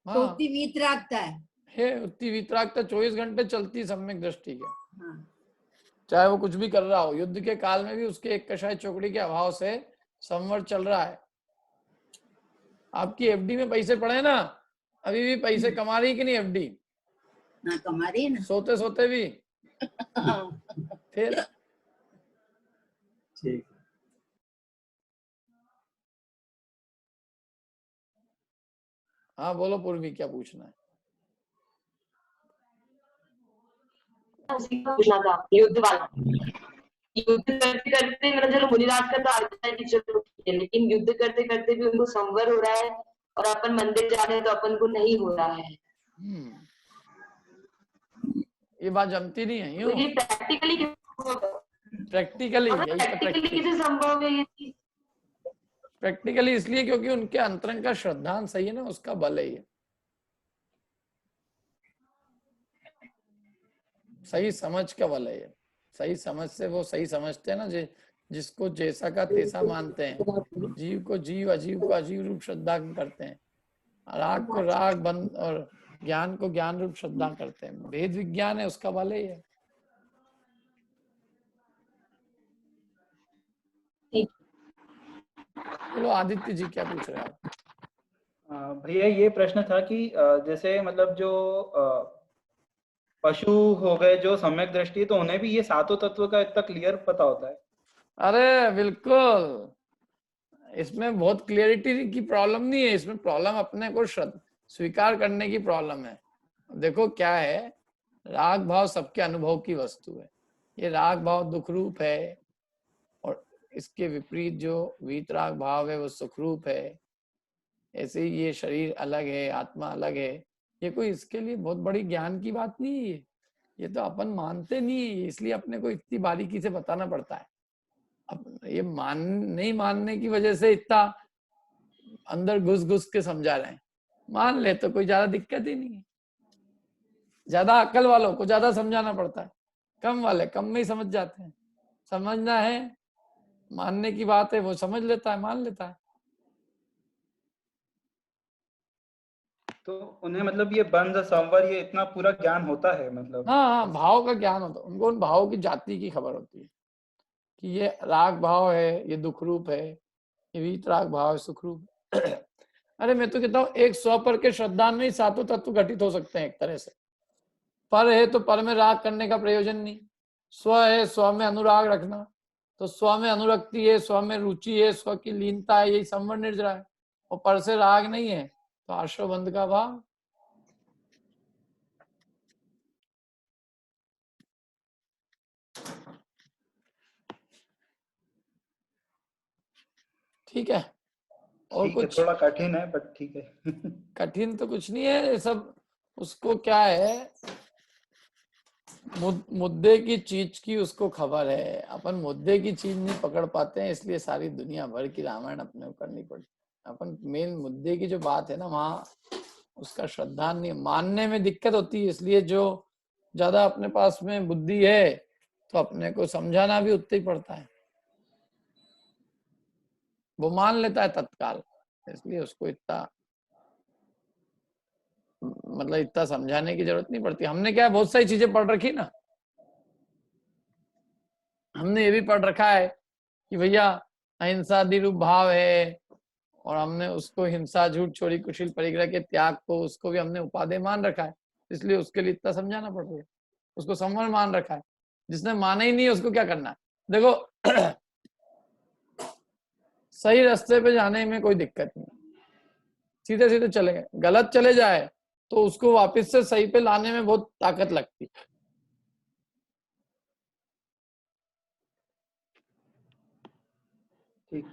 तो उतनी वीतरागता है। उतनी वीतरागता 24 घंटे चलती सम्यक दृष्टि के। हाँ। चाहे वो कुछ भी कर रहा हो, युद्ध के काल में भी उसके एक कषाय चौकड़ी के अभाव से संवर चल रहा है। आपकी एफडी में पैसे पड़े ना, अभी भी पैसे कमा रही कि नहीं एफडी? हाँ, कमा रही है ना। सोते सोते भी। फिर ठीक। हाँ बोलो पूर्वी, क्या पूछना है? पूछना था युद्ध वाला। युद्ध करते करते मतलब चलो मुनिराज का तो आता है कि चलो ठीक है, लेकिन युद्ध करते करते भी उनको संवर हो रहा है और अपन मंदिर जा रहे हैं तो अपन को नहीं हो रहा है। ये बात जमती नहीं है। तो ये प्रैक्टिकली कैसे संभव है ये चीज? प्रैक्टिकली इसलिए क्योंकि उनके अंतरंग का श्रद्धान सही है ना, उसका बल है ये। सही समझ का बल है ये। सही समझ से वो सही समझते हैं ना, जिसको जैसा का तैसा मानते हैं। जीव को जीव, अजीव को अजीव रूप श्रद्धा करते हैं। राग को राग बंद और ज्ञान को ज्ञान रूप श्रद्धा करते हैं। भेद विज्ञान है, उसका बल है ये। बोलो आदित्य जी, क्या पूछ रहे हैं आप? भैया ये प्रश्न था कि जैसे मतलब जो पशु हो गए जो सम्यक दृष्टि, तो उन्हें भी ये सातों तत्व का इतना क्लियर पता होता है? अरे बिल्कुल, इसमें बहुत क्लियरिटी की प्रॉब्लम नहीं है। इसमें प्रॉब्लम अपने को स्वीकार करने की प्रॉब्लम है। देखो क्या है, राग भाव सबके अनुभव की वस्तु है। ये राग भाव दुख रूप है और इसके विपरीत जो वीतराग भाव है वो सुख रूप है। ऐसे ही ये शरीर अलग है, आत्मा अलग है। ये कोई इसके लिए बहुत बड़ी ज्ञान की बात नहीं है। ये तो अपन मानते नहीं है, इसलिए अपने को इतनी बारीकी से बताना पड़ता है। अब ये नहीं मानने की वजह से इतना अंदर घुस घुस के समझा रहे हैं। मान ले तो कोई ज्यादा दिक्कत ही नहीं है। ज्यादा अक्ल वालों को ज्यादा समझाना पड़ता है, कम वाले कम में ही समझ जाते हैं। समझना है, मानने की बात है, वो समझ लेता है, मान लेता है। तो उन्हें मतलब ये बंध संवर ये इतना पूरा ज्ञान होता है? मतलब हाँ, भाव का ज्ञान होता है उनको। उन भाव की जाति की खबर होती है कि ये राग भाव है, ये दुख रूप है, ये वीतराग भाव है, सुख रूप। अरे मैं तो कहता हूँ एक स्व पर के श्रद्धान में ही सातों तत्व घटित हो सकते हैं एक तरह से। पर है तो पर में राग करने का प्रयोजन नहीं। स्व है, स्व में अनुराग रखना, तो स्व में अनुरक्ति है, स्व में रुचि है, स्व की लीनता है, यही संवर निर्जरा है। और पर से राग नहीं है तो आश्रव बंध का भाव। ठीक है। और कुछ थोड़ा कठिन है बट ठीक है। कठिन तो कुछ नहीं है ये सब। उसको क्या है, मुद्दे की चीज की उसको खबर है। अपन मुद्दे की चीज नहीं पकड़ पाते हैं, इसलिए सारी दुनिया भर की रामायण अपने को करनी पड़ती। अपन मेन मुद्दे की जो बात है ना, वहाँ उसका श्रद्धा नहीं, मानने में दिक्कत होती है। इसलिए जो ज्यादा अपने पास में बुद्धि है तो अपने को समझाना भी उतना ही पड़ता है। वो मान लेता है तत्काल, इसलिए उसको इतना मतलब इतना समझाने की जरूरत नहीं पड़ती। हमने क्या बहुत सारी चीजें पढ़ रखी ना, हमने ये भी पढ़ रखा है कि भैया अहिंसा निरूप भाव है, और हमने उसको हिंसा झूठ चोरी कुशील परिग्रह के त्याग को, उसको भी हमने उपादेय मान रखा है, इसलिए उसके लिए इतना समझाना पड़ रहा है। उसको संवर मान रखा है, जिसने माना ही नहीं है उसको क्या करना है। देखो सही रास्ते पे जाने में कोई दिक्कत नहीं, सीधे सीधे चलेंगे, गलत चले जाए तो उसको वापस से सही पे लाने में बहुत ताकत लगती है। ठीक।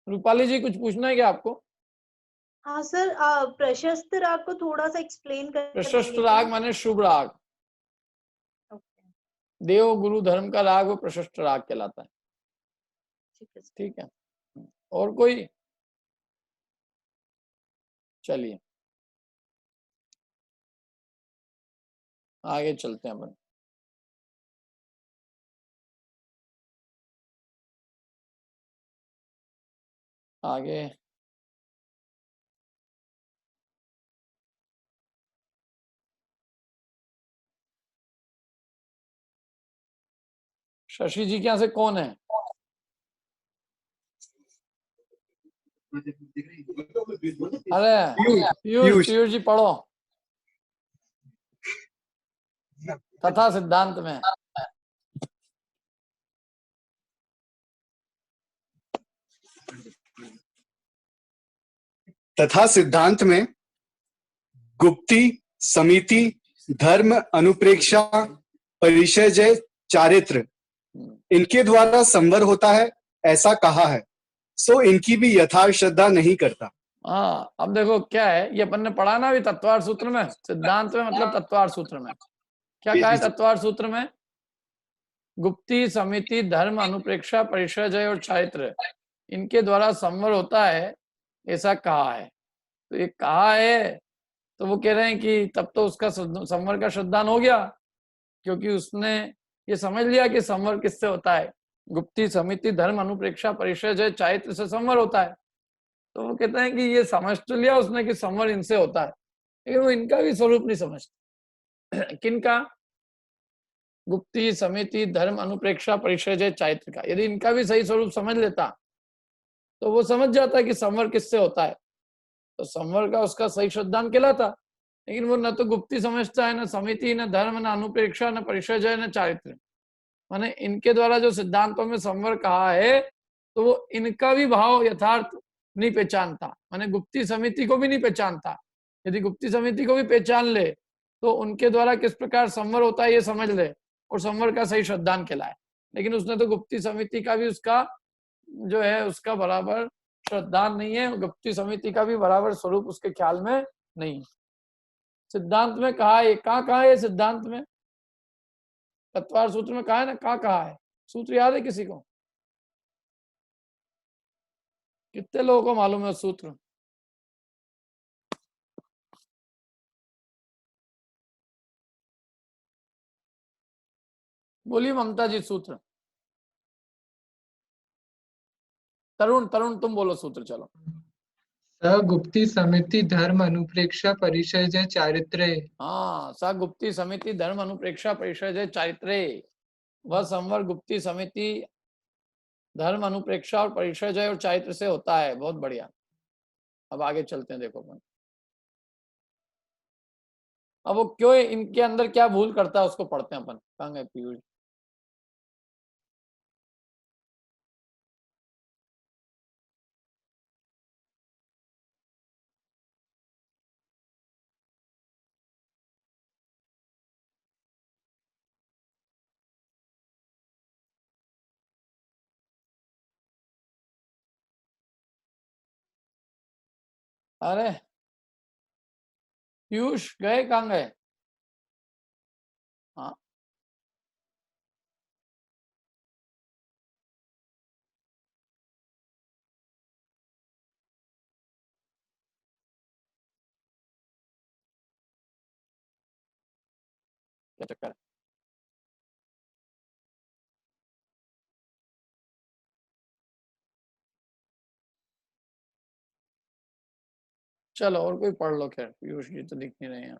रूपाली जी कुछ पूछना है क्या आपको? हाँ सर, प्रशस्त राग को थोड़ा सा एक्सप्लेन कर प्रशस्त देंगे राग क्या? माने शुभ राग, देव गुरु धर्म का राग वो प्रशस्त राग कहलाता है। ठीक है, और कोई? चलिए आगे चलते हैं अपन। आगे शशि जी के यहाँ से कौन है? अरे पीयूष, पीयूष जी पढ़ो। तथा सिद्धांत में तथा सिद्धांत में गुप्ती, समिति, धर्म, अनुप्रेक्षा, परिचय, चारित्र, इनके द्वारा संवर होता है ऐसा कहा है, सो इनकी भी यथार्थ श्रद्धा नहीं करता। हाँ, अब देखो क्या है, ये अपन ने पढ़ा ना अभी तत्वार्थ सूत्र में, सिद्धांत में मतलब तत्वार्थ सूत्र में क्या कहा है? तत्वार्थ सूत्र में गुप्ती, समिति, धर्म, अनुप्रेक्षा, परिचय और चारित्र, इनके द्वारा संवर होता है ऐसा कहा है। तो ये कहा है तो वो कह रहे हैं कि तब तो उसका संवर का श्रद्धान हो गया, क्योंकि उसने ये समझ लिया कि संवर किससे होता है, गुप्ती, समिति, धर्म, अनुप्रेक्षा, परिचय, चारित्र से संवर होता है। तो वो कहते हैं कि ये समझ तो लिया उसने कि संवर इनसे होता है, लेकिन वो इनका भी स्वरूप नहीं समझते। किनका? गुप्ती, समिति, धर्म, अनुप्रेक्षा, परिचय, चारित्र का। यदि इनका भी सही स्वरूप समझ लेता तो वो समझ जाता कि संवर किससे होता है, तो संवर का उसका सही श्रद्धान कहलाता। लेकिन वो न तो गुप्ती समझता है, न समिति, न धर्म, न अनुप्रेक्षा, न परिचय, न चारित्र, माने इनके द्वारा जो सिद्धांतों में संवर कहा है तो वो इनका भी भाव यथार्थ नहीं पहचानता, माने गुप्ती समिति को भी नहीं पहचानता। यदि गुप्ती समिति को भी पहचान ले तो उनके द्वारा किस प्रकार संवर होता है ये समझ ले और संवर का सही श्रद्धान कहलाए। लेकिन उसने तो गुप्ती समिति का भी उसका जो है उसका बराबर श्रद्धान नहीं है, गुप्ती समिति का भी बराबर स्वरूप उसके ख्याल में नहीं। सिद्धांत में कहा है, कहाँ कहा है सिद्धांत में? तत्वार्थ सूत्र में कहा है ना, कहाँ कहा है? सूत्र याद है किसी को? कितने लोगों को मालूम है सूत्र? बोलिए ममता जी सूत्र। तरुण, तरुण तुम बोलो सूत्र, चलो। सगुप्ती समिति धर्म अनुप्रेक्षा परिचय चारित्र्य। हाँ, सा गुप्ती समिति धर्म अनुप्रेक्षा परिचय चारित्र्य, वह संवर गुप्ती समिति धर्म अनुप्रेक्षा और परिचय और चारित्र से होता है। बहुत बढ़िया। अब आगे चलते हैं, देखो अपन अब वो क्यों इनके अंदर क्या भूल करता है उसको पढ़ते हैं अपन। कहाँ गए पीयूष? अरे पीयूष गए, कहाँ गए? हाँ, क्या चक्कर है? चलो और कोई पढ़ लो, खैर पीयूष जी तो दिख नहीं रहे हैं।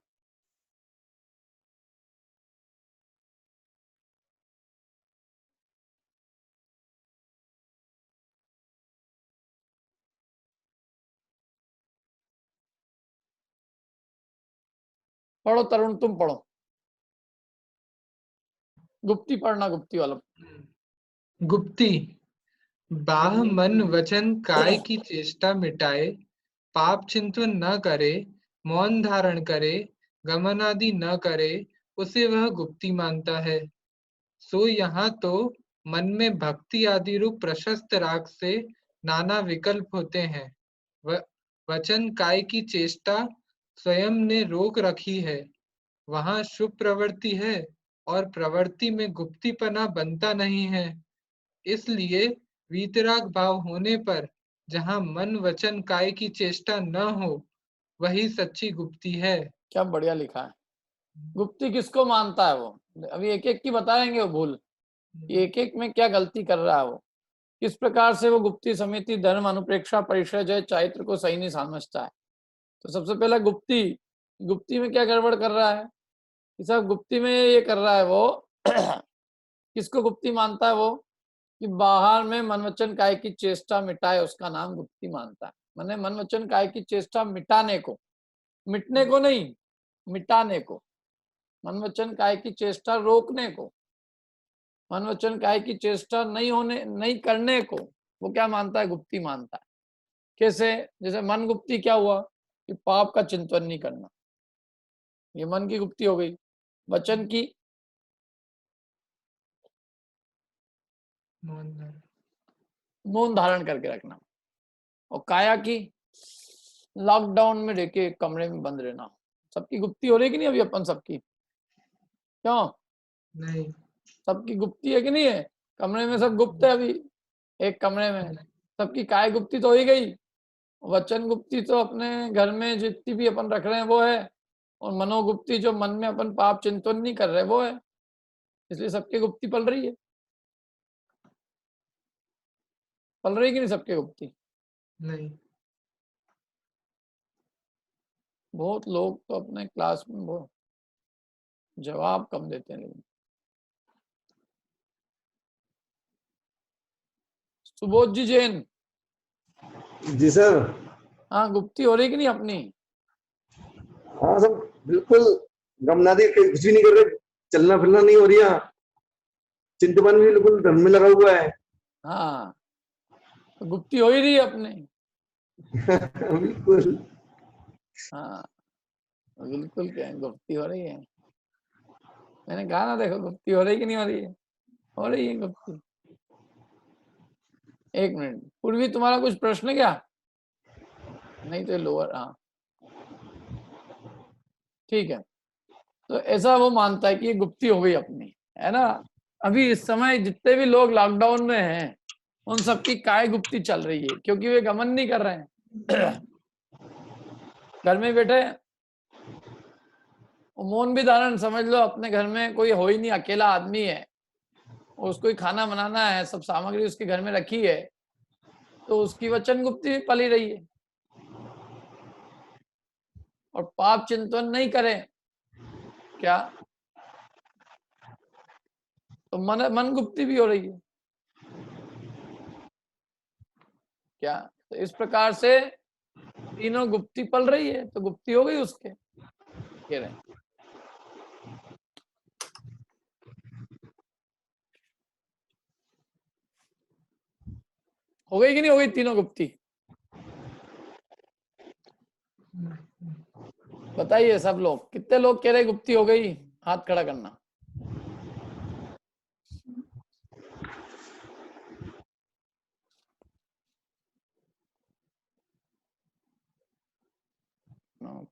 पढ़ो तरुण, तुम पढ़ो, गुप्ती पढ़ना, गुप्ती वाला। गुप्ती। बाह मन वचन काय की चेष्टा मिटाए, पाप चिंतन न करे, मौन धारण करे, गमन आदि न करे, उसे वह गुप्ती मानता है। सो यहाँ तो मन में भक्ति आदि रूप प्रशस्त राग से नाना विकल्प होते हैं। वचन काय की चेष्टा स्वयं ने रोक रखी है, वहाँ शुभ प्रवृत्ति है और प्रवृत्ति में गुप्तीपना बनता नहीं है। इसलिए वीतराग भाव होने पर जहाँ मन वचन काय की चेष्टा न हो, वही सच्ची गुप्ती है। क्या बढ़िया लिखा है। गुप्ती किसको मानता है वो? अभी एक एक की बताएंगे वो भूल, एक एक में क्या गलती कर रहा है वो, किस प्रकार से वो गुप्ती समिति धर्म अनुप्रेक्षा परिचय जय चारित्र को सही नहीं समझता है। तो सबसे पहला गुप्ती में क्या गड़बड़ कर रहा है कि सब गुप्ती में ये कर रहा है वो किसको गुप्ती मानता है वो कि बाहर में मन वचन काय की चेष्टा मिटाए, उसका नाम गुप्ती मानता है। मैंने मन वचन काय की चेष्टा मिटाने को, मिटने को नहीं, मिटाने को, मन वचन काय की चेष्टा रोकने को, मन वचन काय की चेष्टा नहीं करने को वो क्या मानता है? गुप्ती मानता है। कैसे? जैसे मन गुप्ती क्या हुआ कि पाप का चिंतन नहीं करना, ये मन की गुप्ती हो गई। वचन की मौन धारण करके रखना, और काया की लॉकडाउन में रह के कमरे में बंद रहना। सबकी गुप्ती हो रही कि नहीं अभी अपन सबकी? क्यों नहीं? सबकी गुप्ती है कि नहीं है? कमरे में सब गुप्त है अभी, एक कमरे में सबकी काय गुप्ती तो हो ही गई। वचन गुप्ती तो अपने घर में जितनी भी अपन रख रहे हैं वो है, और मनोगुप्ती जो मन में अपन पाप चिंतन नहीं कर रहे वो है। इसलिए सबकी गुप्ती पल रही है, पल रही कि नहीं सबकी गुप्ती? नहीं। बहुत लोग तो अपने क्लास में वो जवाब कम देते हैं। लेकिन सुबोध जी जैन। जी सर। हाँ, गुप्ती हो रही कि नहीं अपनी? हाँ सब बिल्कुल, गमनादी कुछ भी नहीं कर रहे, चलना फिरना नहीं हो रही है, चिंतन भी बिल्कुल धर्म में लगा हुआ है। हाँ, तो गुप्ती हो ही रही है अपने। बिल्कुल। हाँ बिल्कुल, क्या गुप्ती हो रही है? मैंने कहा ना, देखो गुप्ती हो रही कि नहीं हो रही है? हो रही है गुप्ती। एक मिनट, पूर्वी तुम्हारा कुछ प्रश्न क्या? नहीं तो लोअर, हाँ ठीक है। तो ऐसा वो मानता है कि ये गुप्ती हो गई अपनी, है ना। अभी इस समय जितने भी लोग लॉकडाउन में हैं उन सबकी काय गुप्ती चल रही है, क्योंकि वे गमन नहीं कर रहे हैं घर में बैठे। मौन भी धारण समझ लो, अपने घर में कोई हो ही नहीं, अकेला आदमी है, उसको ही खाना बनाना है, सब सामग्री उसके घर में रखी है, तो उसकी वचन गुप्ती भी पली रही है। और पाप चिंतन नहीं करें क्या, तो मन गुप्ती भी हो रही है क्या? तो इस प्रकार से तीनों गुप्ती पल रही है, तो गुप्ती हो गई उसके। कह रहे हो गई कि नहीं हो गई तीनों गुप्ती? बताइए सब लोग, कितने लोग कह रहे गुप्ती हो गई? हाथ खड़ा करना।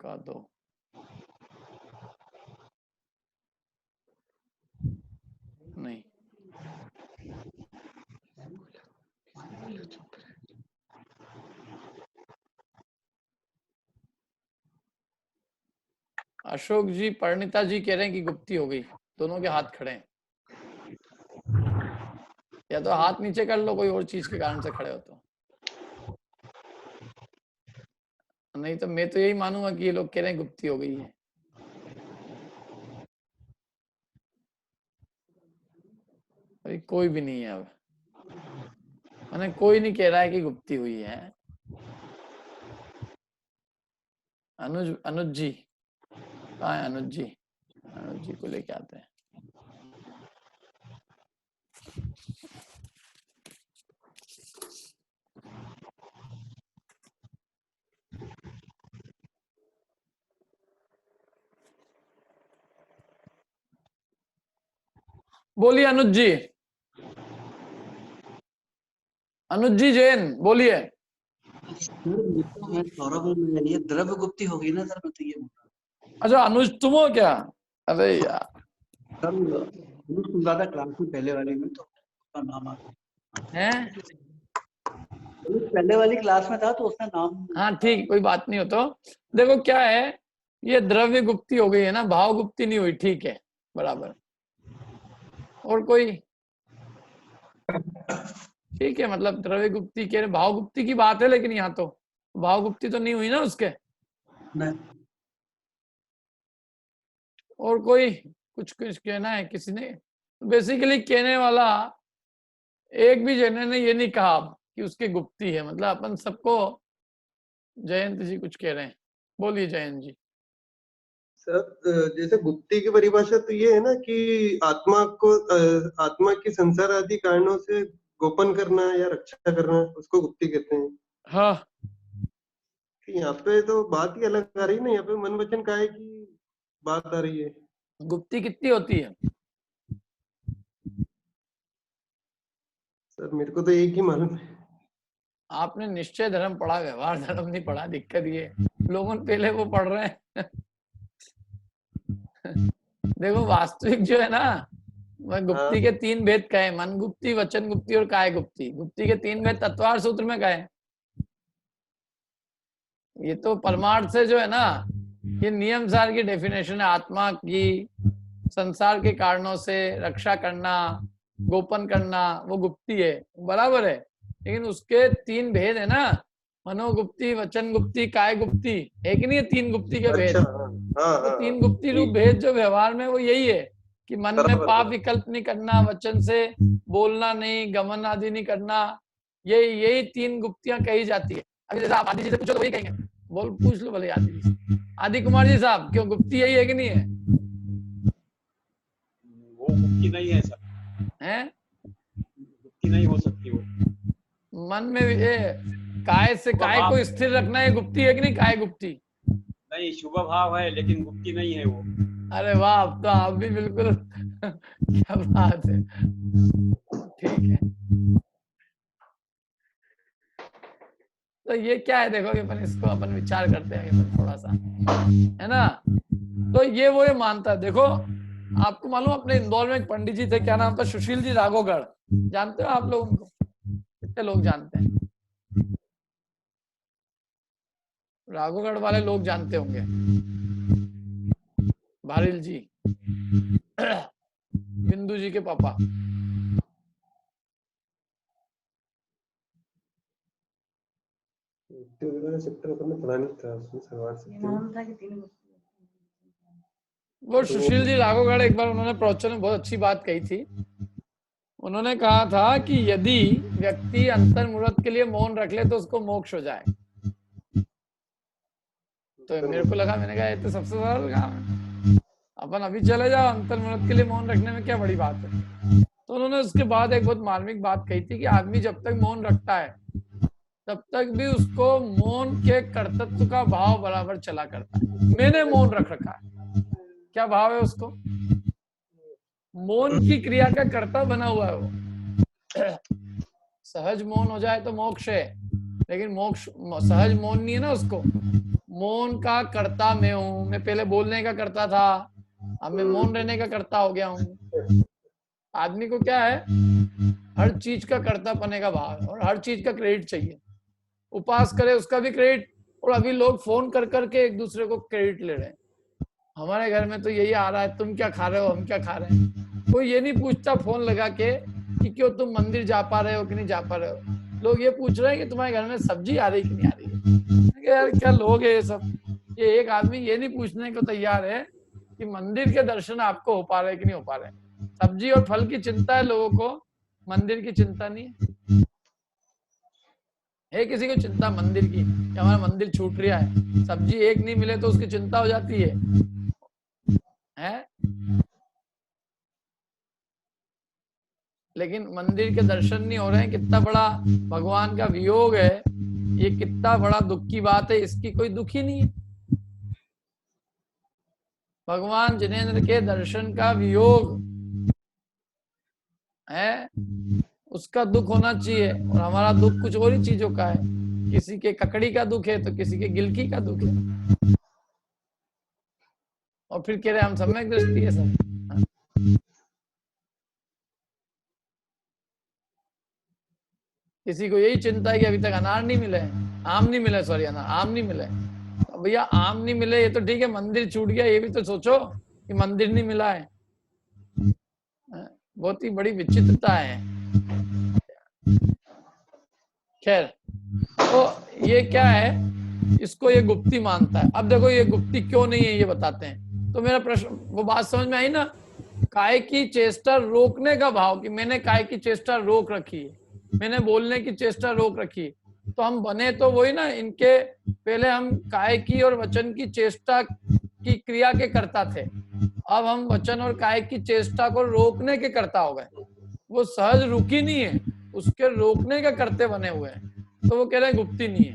का दो, नहीं अशोक जी, परिणीता जी कह रहे हैं कि गुप्ती हो गई। दोनों के हाथ खड़े हैं, या तो हाथ नीचे कर लो कोई और चीज के कारण से खड़े हो तो। नहीं तो मैं तो यही मानूंगा कि ये लोग कह रहे हैं गुप्ती हो गई है। अरे कोई भी नहीं है अब, मैंने कोई नहीं कह रहा है कि गुप्ती हुई है। अनुज जी कहाँ है? अनुज जी को लेके आते हैं। बोलिए अनुज जी जैन बोलिए। सौरभ ये द्रव्य गुप्ती हो गई ना सर, मैं तो ये बोल रहा अच्छा अनुज तुम हो क्या? अरे यार सर ज्यादा क्लास में पहले वाली में तो उसका नाम आ है, पहले वाली क्लास में था तो उसका नाम। हाँ ठीक, कोई बात नहीं हो। तो देखो क्या है, ये द्रव्य गुप्ती हो गई है ना, भाव गुप्ती नहीं हुई। ठीक है बराबर। और कोई? ठीक है, मतलब द्रव्य गुप्ती कह रहे, भाव गुप्ती की बात है, लेकिन यहाँ तो भाव गुप्ती तो नहीं हुई ना उसके। नहीं। और कोई कुछ कहना है किसी ने? बेसिकली कहने वाला एक भी जने ने ये नहीं कहा कि उसके गुप्ती है, मतलब अपन सबको। जयंत जी कुछ कह रहे हैं, बोलिए जयंत जी। सर जैसे गुप्ती की परिभाषा तो ये है ना कि आत्मा की संसार आदि कारणों से गोपन करना या रक्षा करना, उसको गुप्ती कहते हैं। हाँ यहाँ पे तो बात ही अलग आ रही है ना, यहाँ पे मन वचन काया की बात आ रही है। गुप्ती कितनी होती है? सर मेरे को तो एक ही मालूम है। आपने निश्चय धर्म पढ़ा, व्यवहार धर्म नहीं पढ़ा। दिक्कत ये लोगों ने पहले वो पढ़ रहे हैं। देखो वास्तविक जो है ना, वह गुप्ती के 3 भेद कहे, मन गुप्ती, वचन गुप्ती और काय गुप्ती। गुप्ती के 3 भेद तत्वार सूत्र में कहे। ये तो परमार्थ से जो है ना, ये नियम सार की डेफिनेशन है। आत्मा की संसार के कारणों से रक्षा करना, गोपन करना, वो गुप्ती है, बराबर है। लेकिन उसके 3 भेद है ना, मनोगुप्ती, वचन गुप्ती, काय गुप्ती। एक नहीं है 3 गुप्ती के भेद। तो 3 गुप्ती रूप भेद जो व्यवहार में, वो यही है कि मन में पाप विकल्प नहीं करना, वचन से बोलना नहीं, गमन आदि नहीं करना। यही 3 गुप्तियां कही जाती है। अगर जैसे आप आदि जी से पूछो तो वही कहेंगे, बोल पूछ लो भले आदि जी से। आदि कुमार जी साहब, क्यों गुप्ती यही है कि नहीं है? वो गुप्ती नहीं है सर, हैं? गुप्ती नहीं हो सकती वो। मन में ये काय से काय को स्थिर रखना, है गुप्ती है कि नहीं? काय गुप्ती नहीं, शुभ भाव है लेकिन गुप्ती नहीं है वो। अरे वाह, अब तो आप भी बिल्कुल क्या बात है, ठीक है। तो ये क्या है, देखो अपन इसको अपन विचार करते हैं थोड़ा सा, है ना। तो ये वो ये मानता है। देखो आपको मालूम, अपने इंदौर में एक पंडित जी थे, क्या नाम था? सुशील जी राघोगढ़। जानते हो आप लोग उनको? कितने लोग जानते हैं? राघोगढ़ वाले लोग जानते होंगे। भारिल जी, बिंदु जी के पापा। वो सुशील जी राघोगढ़, एक बार उन्होंने प्रवचन में बहुत अच्छी बात कही थी। उन्होंने कहा था कि यदि व्यक्ति अंतर्मुहूर्त के लिए मौन रख ले तो उसको मोक्ष हो जाए। तो मेरे को लगा, मैंने कहा ये तो सबसे सरल काम है, अपन अभी चले जाओ, अंतर्मुहूर्त के लिए मौन रखने में क्या बड़ी बात है। तो उन्होंने उसके बाद एक बहुत मार्मिक बात कही थी कि आदमी जब तक मौन रखता है तब तक भी उसको मौन के कर्तृत्व का भाव बराबर चला करता है। मैंने मौन रख रखा है, क्या भाव है उसको? मौन की क्रिया का कर्ता बना हुआ है वो। सहज मौन हो जाए तो मोक्ष है, लेकिन मोक्ष सहज मौन नहीं है ना। उसको मौन का कर्ता मैं हूं, मैं पहले बोलने का कर्ता था, अब मैं मौन रहने का कर्ता हो गया हूं। आदमी को क्या है, हर चीज का कर्ता बने का भाव है और हर चीज का क्रेडिट चाहिए। उपास करे उसका भी क्रेडिट, और अभी लोग फोन कर करके एक दूसरे को क्रेडिट ले रहे हैं। हमारे घर में तो यही आ रहा है, तुम क्या खा रहे हो, हम क्या खा रहे हैं। कोई ये नहीं पूछता फोन लगा के कि क्यों तुम मंदिर जा पा रहे हो कि नहीं जा पा रहे हो। लोग ये पूछ रहे हैं कि तुम्हारे घर में सब्जी आ रही कि नहीं आ रही है। यार क्या लोग है ये सब, ये एक आदमी ये नहीं पूछने को तैयार है कि मंदिर के दर्शन आपको हो पा रहे कि नहीं हो पा रहे। सब्जी और फल की चिंता है लोगों को, मंदिर की चिंता नहीं है किसी को चिंता मंदिर की कि हमारा मंदिर छूट रहा है, सब्जी एक नहीं मिले तो उसकी चिंता हो जाती है? लेकिन मंदिर के दर्शन नहीं हो रहे हैं, कितना बड़ा भगवान का वियोग है, ये कितना बड़ा दुख की बात है, इसकी कोई दुख ही नहीं है। भगवान जिनेंद्र के दर्शन का वियोग है, उसका दुख होना चाहिए, और हमारा दुख कुछ और ही चीजों का है। किसी के ककड़ी का दुख है तो किसी के गिलकी का दुख है, और फिर कह रहे हम सम्यक दृष्टि है सब। किसी को यही चिंता है कि अभी तक अनार नहीं मिले, आम नहीं मिले, सॉरी आम नहीं मिले। तो भैया आम नहीं मिले ये तो ठीक है, मंदिर छूट गया ये भी तो सोचो कि मंदिर नहीं मिला है। बहुत ही बड़ी विचित्रता है। खैर, तो ये क्या है, इसको ये गुप्ती मानता है। अब देखो ये गुप्ती क्यों नहीं है ये बताते हैं। तो मेरा प्रश्न, वो बात समझ में आई ना, काय की चेष्टा रोकने का भाव, कि मैंने काय की चेष्टा रोक रखी है, मैंने बोलने की चेष्टा रोक रखी है। तो हम बने तो वही ना, इनके पहले हम काय की और वचन की चेष्टा की क्रिया के करता थे, अब हम वचन और काय की चेष्टा को रोकने के करता हो गए। वो सहज रुकी नहीं है, उसके रोकने का करते बने हुए हैं। तो वो कह रहे हैं गुप्ती नहीं है,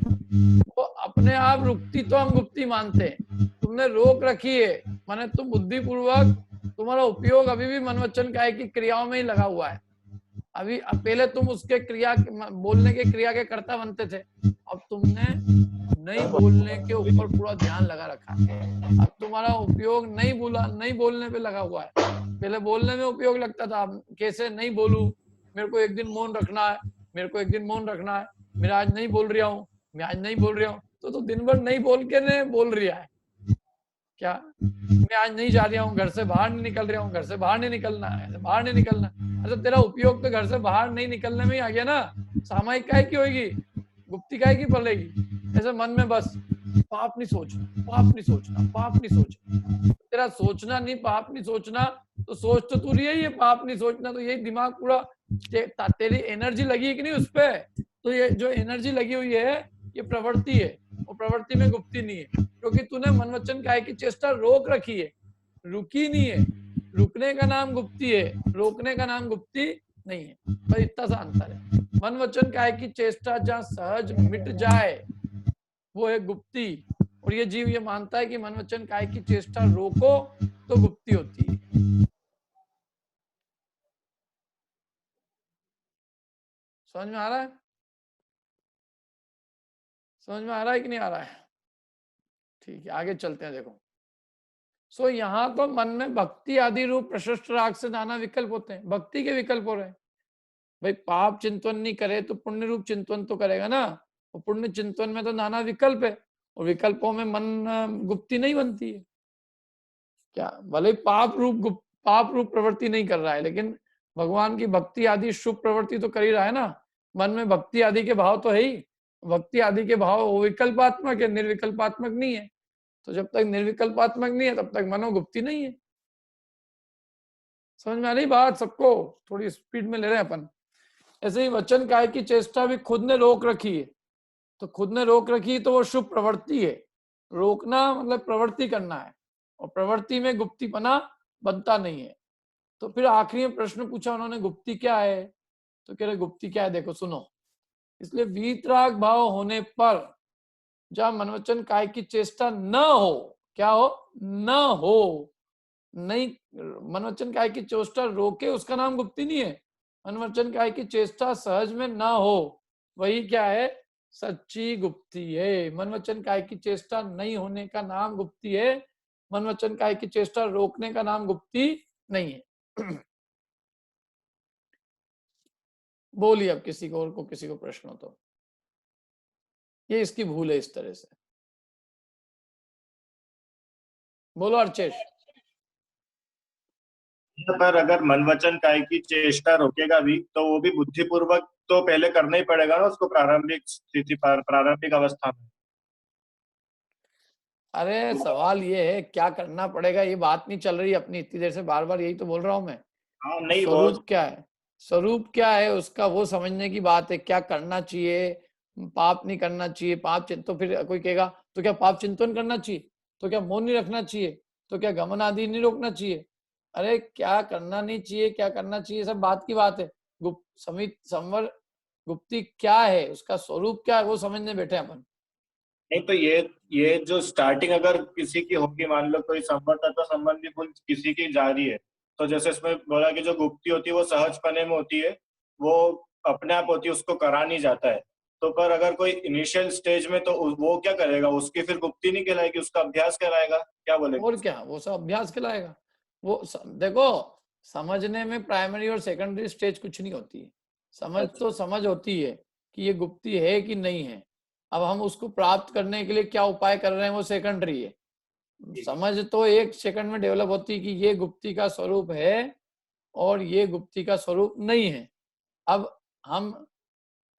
वो अपने आप रुकती तो हम गुप्ती मानते हैं। तुमने रोक रखी है, माने तुम बुद्धिपूर्वक, तुम्हारा उपयोग अभी भी मन वचन काय की क्रियाओं में ही लगा हुआ है। अभी पहले तुम उसके क्रिया, बोलने के क्रिया के कर्ता बनते थे, अब तुमने नहीं बोलने के ऊपर पूरा ध्यान लगा रखा है। अब तुम्हारा उपयोग नहीं बोलने पे लगा हुआ है। पहले बोलने में उपयोग लगता था, कैसे नहीं बोलूं, मेरे को एक दिन मौन रखना है, मेरे को एक दिन मौन रखना है, मैं आज नहीं बोल रहा हूँ, मैं आज नहीं बोल रहा हूँ। तो दिन भर नहीं बोल के ने बोल रहा है क्या, मैं आज नहीं जा रहा हूँ, घर से बाहर नहीं निकल रहा हूँ, घर से बाहर नहीं निकलना है, बाहर नहीं निकलना। अच्छा तेरा उपयोग तो घर से बाहर नहीं निकलने में ही आ गया ना, सामायिक काय की होगी, गुप्ती काय की पड़ेगी। ऐसे मन में बस पाप नहीं सोचना, पाप नहीं सोचना, पाप नहीं सोचना। तेरा सोचना नहीं, पाप नहीं सोचना, तो सोच तो तू रही है, ये पाप नहीं सोचना, तो यही दिमाग पूरा तेरी एनर्जी लगी है कि नहीं उस पे। तो ये जो एनर्जी लगी हुई है ये प्रवृत्ति है, और प्रवृत्ति में गुप्ती नहीं है, क्योंकि तूने मन वचन काय की चेष्टा रोक रखी है, रुकी नहीं है। रुकने का नाम गुप्ती है, रोकने का नाम गुप्ती नहीं है। बस इतना सा अंतर है। मन वचन काय की चेष्टा जहाँ सहज मिट जाए वो है गुप्ती, और ये जीव ये मानता है कि मन वचन काय की चेष्टा रोको तो गुप्ती होती है। समझ में आ रहा है? समझ में आ रहा है कि नहीं आ रहा है? ठीक है, आगे चलते हैं। देखो सो यहाँ तो मन में भक्ति आदि रूप प्रशस्त राग से नाना विकल्प होते हैं, भक्ति के विकल्प हो रहे हैं। भाई पाप चिंतन नहीं करे तो पुण्य रूप चिंतन तो करेगा ना, और पुण्य चिंतन में तो नाना विकल्प है, और विकल्पों में मन गुप्ती नहीं बनती है क्या। भले पाप रूप प्रवृत्ति नहीं कर रहा है, लेकिन भगवान की भक्ति आदि शुभ प्रवृत्ति तो कर ही रहा है ना। मन में भक्ति आदि के भाव तो है ही, भक्ति आदि के भाव विकल्पात्मक है, निर्विकल्पात्मक नहीं है। तो जब तक निर्विकल्पात्मक नहीं है तब तक मनोगुप्ति नहीं है। समझ में आ रही बात सबको? थोड़ी स्पीड में ले रहे हैं अपन। ऐसे ही वचन काय की चेष्टा भी खुद ने रोक रखी है, तो खुद ने रोक रखी तो वो शुभ प्रवृत्ति है। रोकना मतलब प्रवृत्ति करना है, और प्रवृत्ति में गुप्तीपना बनता नहीं है। तो फिर आखिरी में प्रश्न पूछा उन्होंने, गुप्ती क्या है? तो कह रहे गुप्ती क्या है, देखो सुनो। इसलिए वीतराग भाव होने पर जहां मनवचन काय की चेष्टा न हो, क्या हो, न हो, नहीं मनवचन काय की चेष्टा रोके उसका नाम गुप्ती नहीं है। मनवचन काय की चेष्टा सहज में न हो वही क्या है, सच्ची गुप्ती है। मनवचन काय की चेष्टा नहीं होने का नाम गुप्ती है, मनवचन काय की चेष्टा रोकने का नाम गुप्ती नहीं है। बोलिए अब किसी को और को, किसी को प्रश्न हो तो। ये इसकी भूल है इस तरह से। बोलो अर्चेश। पर अगर मन वचन काय की चेष्टा रोकेगा भी तो वो भी बुद्धिपूर्वक तो पहले करना ही पड़ेगा ना उसको, प्रारंभिक स्थिति पर, प्रारंभिक अवस्था में। अरे सवाल ये है क्या करना पड़ेगा, ये बात नहीं चल रही अपनी इतनी देर से, बार बार यही तो बोल रहा हूं मैं। हाँ नहीं, वो स्वरूप क्या है, स्वरूप क्या है उसका वो समझने की बात है। क्या करना चाहिए, पाप नहीं करना चाहिए, पाप तो फिर कोई कहेगा तो क्या पाप चिंतन करना चाहिए, तो क्या मौन नहीं रखना चाहिए, तो क्या गमन आदि नहीं रोकना चाहिए। अरे क्या करना नहीं चाहिए, क्या करना चाहिए, सब बात की बात है। गुप्त समित संवर गुप्ती क्या है, उसका स्वरूप क्या है वो समझने बैठे अपन। नहीं तो ये जो स्टार्टिंग अगर किसी की होगी, मान लो कोई संवर्तत्व संबंधी गुण किसी की जा रही है, तो जैसे इसमें बोला कि जो गुप्ती होती है वो सहजपने में होती है, वो अपने आप होती है, उसको करा नहीं जाता है। तो पर अगर कोई इनिशियल स्टेज में, तो वो क्या करेगा, उसकी फिर गुप्ती नहीं कहलाएगी, उसका अभ्यास कहलाएगा। क्या बोलेंगे? और क्या, वो सब अभ्यास कहलाएगा। वो देखो, समझने में प्राइमरी और सेकेंडरी स्टेज कुछ नहीं होती है। समझ तो समझ होती है कि ये गुप्ती है कि नहीं है। अब हम उसको प्राप्त करने के लिए क्या उपाय कर रहे हैं वो सेकेंडरी है। समझ तो 1 सेकंड में डेवलप होती है कि ये गुप्ती का स्वरूप है और ये गुप्ती का स्वरूप नहीं है। अब हम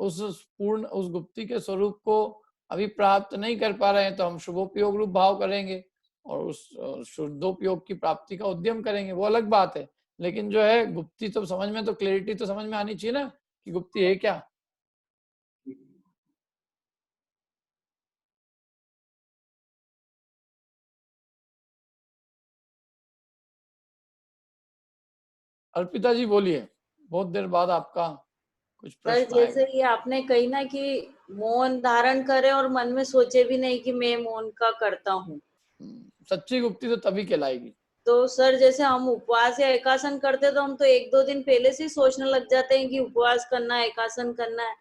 उस गुप्ती के स्वरूप को अभी प्राप्त नहीं कर पा रहे हैं, तो हम शुभोपयोग रूप भाव करेंगे और उस शुद्धोपयोग की प्राप्ति का उद्यम करेंगे, वो अलग बात है। लेकिन जो है गुप्ती तो समझ में, तो क्लैरिटी तो समझ में आनी चाहिए ना कि गुप्ती है क्या। अर्पिता जी बोलिए, बहुत देर बाद आपका कुछ सर प्रश्न जैसे आएगा। ये आपने कही ना कि मौन धारण करे और मन में सोचे भी नहीं कि मैं मौन का करता हूँ, सच्ची गुप्ती तो तभी कहलाएगी। तो सर जैसे हम उपवास या एकासन करते तो हम तो 1-2 दिन पहले से ही सोचने लग जाते हैं कि उपवास करना है, एकासन करना है,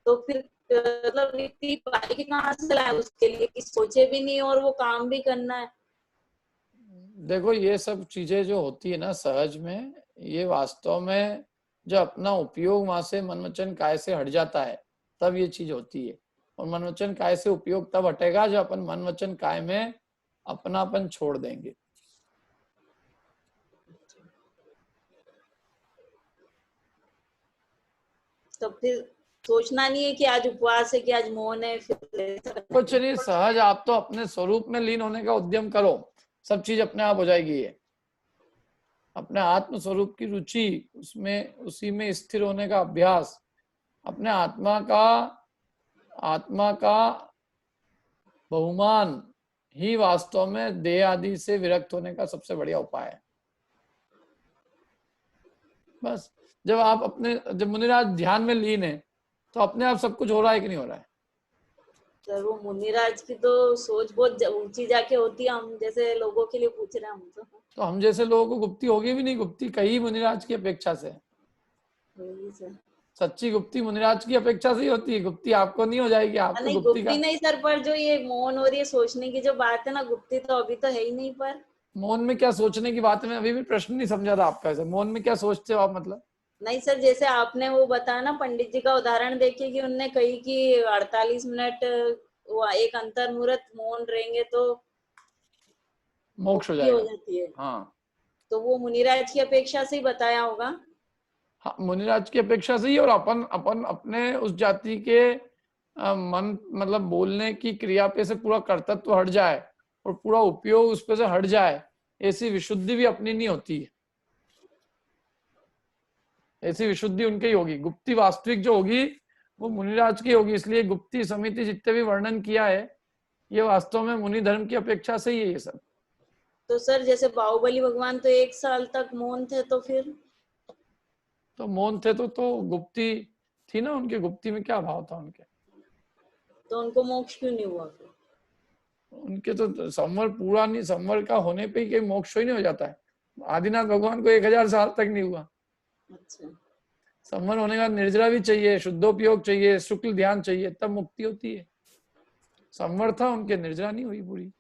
तो फिर मतलब इतनी पाई कहाँ से लाए उसके लिए कि सोचे भी नहीं और वो काम भी करना है। देखो ये सब चीजें जो होती है ना सहज में, ये वास्तव में जो अपना उपयोग वहां से मन वचन काय से हट जाता है तब ये चीज होती है। और मन वचन काय से उपयोग तब हटेगा जब अपन मन वचन काय में अपनापन छोड़ देंगे। तो फिर सोचना नहीं है कि आज उपवास है कि आज मौन है, फिर कुछ नहीं, सहज आप तो अपने स्वरूप में लीन होने का उद्यम करो, सब चीज अपने आप हो जाएगी। ये अपने आत्म स्वरूप की रुचि, उसमें उसी में स्थिर होने का अभ्यास, अपने आत्मा का बहुमान ही वास्तव में देह आदि से विरक्त होने का सबसे बढ़िया उपाय है। बस जब मुनिराज ध्यान में लीन है तो अपने आप सब कुछ हो रहा है कि नहीं हो रहा है। सर वो मुनिराज की तो सोच बहुत ऊंची जाके होती है, हम जैसे लोगों के लिए पूछ रहे हैं हम तो हम जैसे लोगों को गुप्ती होगी भी नहीं, गुप्ती कहीं मुनिराज की अपेक्षा से। वही सर। सच्ची गुप्ती मुनिराज की अपेक्षा से ही होती है, गुप्ती आपको नहीं हो जाएगी। आप तो नहीं गुप्ती गुप्ती नहीं सर, पर जो ये मौन और ये सोचने की जो बात है ना, गुप्ती तो अभी तो है ही नहीं। पर मौन में क्या सोचने की बात है, मैं अभी भी प्रश्न नहीं समझा था आपका। ऐसे मौन में क्या सोचते हो आप, मतलब? नहीं सर, जैसे आपने वो बताया ना पंडित जी का उदाहरण देखिए कि उनने कही कि 48 मिनट वो एक अंतर मुहूर्त मौन रहेंगे तो मोक्ष हो मुक्ति हो जाएगा। जाती है। हाँ तो वो मुनिराज की अपेक्षा से ही बताया होगा। हाँ, मुनिराज की अपेक्षा से ही। और अपन अपन अपने उस जाति के मन मतलब बोलने की क्रिया पे से पूरा कर्तव्य हट जाए और पूरा उपयोग उस पे से हट जाए, ऐसी विशुद्धि भी अपनी नहीं होती है। ऐसी विशुद्धि उनकी ही होगी। गुप्ती वास्तविक जो होगी वो मुनिराज की होगी। इसलिए गुप्ती समिति जितने भी वर्णन किया है ये वास्तव में मुनि धर्म की अपेक्षा से ही है ये सब। तो सर जैसे बाहुबली भगवान तो 1 साल तक मौन थे, तो फिर तो मौन थे तो गुप्ती थी ना उनकी। गुप्ती में क्या भाव था उनके? तो उनको मोक्ष क्यों नहीं हुआ फिर? उनके तो संवर पूरा नहीं, संवर का होने पे ही कहीं मोक्ष ही नहीं हो जाता है। आदिनाथ भगवान को 1000 साल तक नहीं हुआ। अच्छा। संवर होने का निर्जरा भी चाहिए, शुद्धोपयोग चाहिए, शुक्ल ध्यान चाहिए, तब मुक्ति होती है। संवर था उनके, निर्जरा नहीं हुई पूरी।